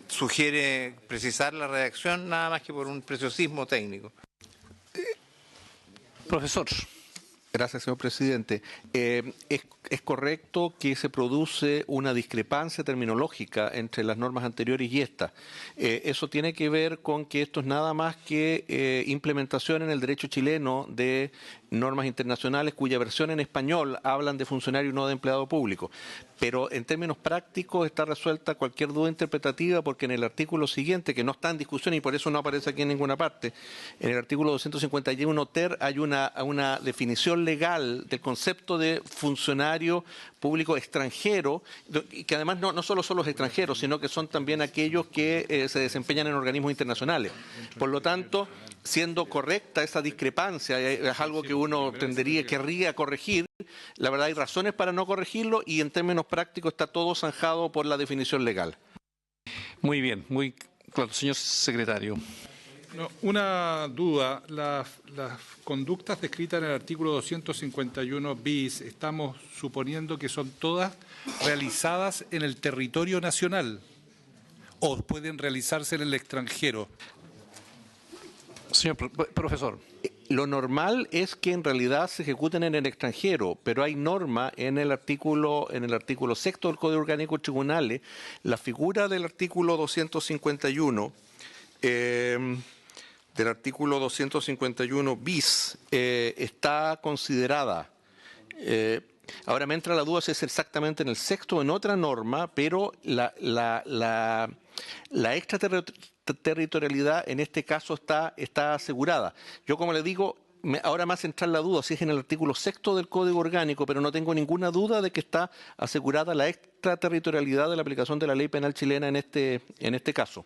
F: sugiere precisar la redacción nada más que por un preciosismo técnico.
A: Profesor.
I: Gracias, señor presidente. Es correcto que se produce una discrepancia terminológica entre las normas anteriores y esta. Eso tiene que ver con que esto es nada más que implementación en el derecho chileno de normas internacionales cuya versión en español hablan de funcionario y no de empleado público. Pero en términos prácticos está resuelta cualquier duda interpretativa porque en el artículo siguiente, que no está en discusión y por eso no aparece aquí en ninguna parte, en el artículo 251 ter hay una definición legal del concepto de funcionario público extranjero, y que además no solo son los extranjeros, sino que son también aquellos que se desempeñan en organismos internacionales. Por lo tanto, siendo correcta esa discrepancia, es algo que uno querría corregir. La verdad hay razones para no corregirlo y en términos prácticos está todo zanjado por la definición legal.
A: Muy bien, muy claro. Señor secretario.
B: No, una duda. Las conductas descritas en el artículo 251 bis, estamos suponiendo que son todas realizadas en el territorio nacional o pueden realizarse en el extranjero.
A: Señor profesor.
I: Lo normal es que en realidad se ejecuten en el extranjero, pero hay norma en el artículo sexto del Código Orgánico de Tribunales, la figura del artículo 251, del artículo 251 bis, está considerada. Ahora me entra la duda si es exactamente en el sexto o en otra norma, pero la extraterritorialidad en este caso está asegurada. Yo, como le digo, ahora me hace entrar la duda si es en el artículo sexto del Código Orgánico, pero no tengo ninguna duda de que está asegurada la extraterritorialidad de la aplicación de la ley penal chilena en este caso.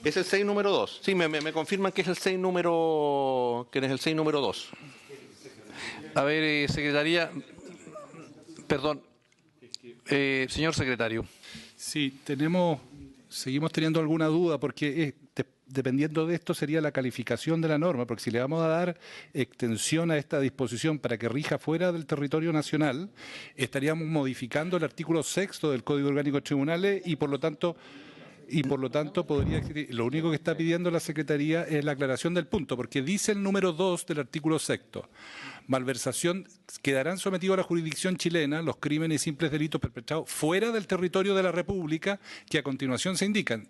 I: Es el 6 número 2. Sí, me confirman que es el 6 número 2.
A: A ver, secretaría. Perdón. Señor secretario.
B: Sí, seguimos teniendo alguna duda porque dependiendo de esto sería la calificación de la norma, porque si le vamos a dar extensión a esta disposición para que rija fuera del territorio nacional, estaríamos modificando el artículo sexto del Código Orgánico de Tribunales y por lo tanto lo único que está pidiendo la Secretaría es la aclaración del punto, porque dice el número 2 del artículo sexto: malversación, quedarán sometidos a la jurisdicción chilena los crímenes y simples delitos perpetrados fuera del territorio de la República, que a continuación se indican.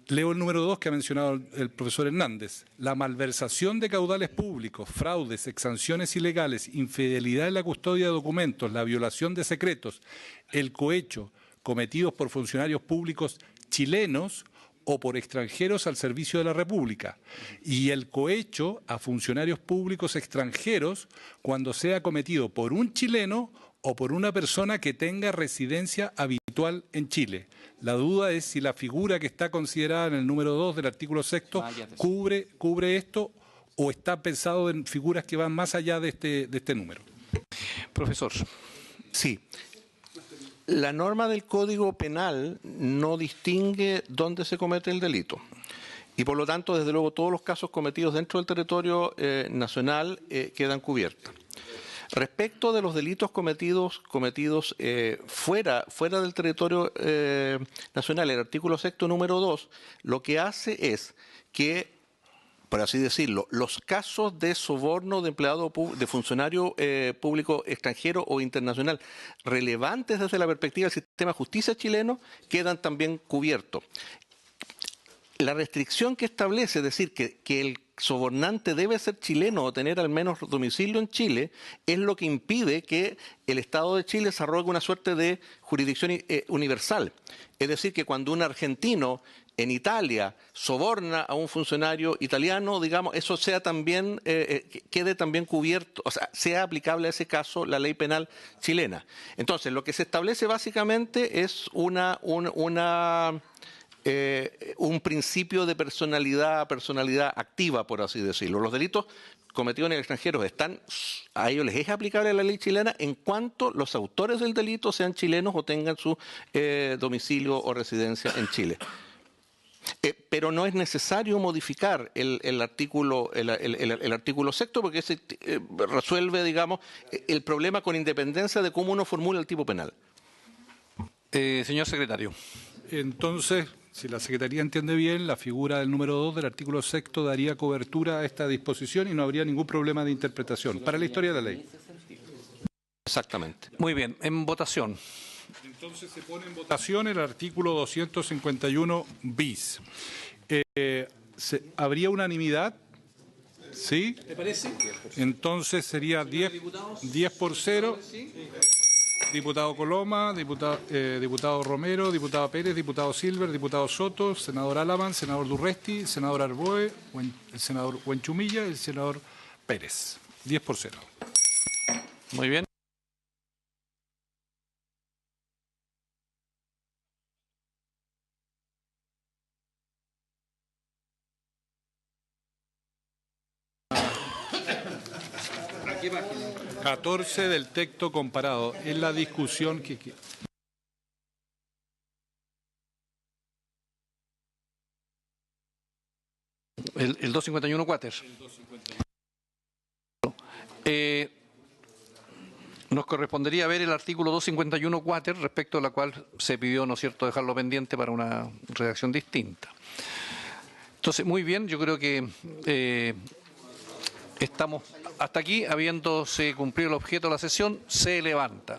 B: Leo el número 2 que ha mencionado el profesor Hernández: la malversación de caudales públicos, fraudes, exenciones ilegales, infidelidad en la custodia de documentos, la violación de secretos, el cohecho cometidos por funcionarios públicos chilenos o por extranjeros al servicio de la República, y el cohecho a funcionarios públicos extranjeros cuando sea cometido por un chileno o por una persona que tenga residencia habitual en Chile. La duda es si la figura que está considerada en el número 2 del artículo sexto cubre esto o está pensado en figuras que van más allá de este número.
A: Profesor.
I: Sí. La norma del Código Penal no distingue dónde se comete el delito y por lo tanto, desde luego, todos los casos cometidos dentro del territorio nacional quedan cubiertos. Respecto de los delitos cometidos fuera del territorio nacional, el artículo sexto número 2 lo que hace es que, por así decirlo, los casos de soborno de empleado de funcionario público extranjero o internacional relevantes desde la perspectiva del sistema de justicia chileno quedan también cubiertos. La restricción que establece, es decir, que el sobornante debe ser chileno o tener al menos domicilio en Chile, es lo que impide que el Estado de Chile desarrolle una suerte de jurisdicción universal. Es decir, que cuando un argentino en Italia soborna a un funcionario italiano, digamos, eso sea también quede también cubierto, o sea, sea aplicable a ese caso la ley penal chilena. Entonces, lo que se establece básicamente es un principio de personalidad activa, por así decirlo. Los delitos cometidos en el extranjero a ellos les es aplicable la ley chilena en cuanto los autores del delito sean chilenos o tengan su domicilio o residencia en Chile. Pero no es necesario modificar el artículo sexto porque ese resuelve, digamos, el problema con independencia de cómo uno formula el tipo penal.
A: Señor secretario.
B: Entonces, Si la Secretaría entiende bien, la figura del número 2 del artículo 6º daría cobertura a esta disposición y no habría ningún problema de interpretación para la historia de la ley.
J: Exactamente.
A: Muy bien, en votación.
B: Entonces se pone en votación el artículo 251 bis. ¿Habría unanimidad? ¿Sí?
A: ¿Te parece?
B: Entonces sería 10 por 0. Diputado Coloma, diputado Romero, diputado Pérez, diputado Silver, diputado Soto, senador Alaman, senador Durresti, senador Arboe, el senador Huenchumilla y el senador Pérez. 10 por 0.
A: Muy bien.
B: ¿Qué página? 14 del texto comparado. Es la discusión que...
A: El 251 Quater. Nos correspondería ver el artículo 251 Quater, respecto a la cual se pidió, ¿no es cierto?, dejarlo pendiente para una redacción distinta. Entonces, muy bien, yo creo que estamos hasta aquí, habiéndose cumplido el objeto de la sesión, se levanta.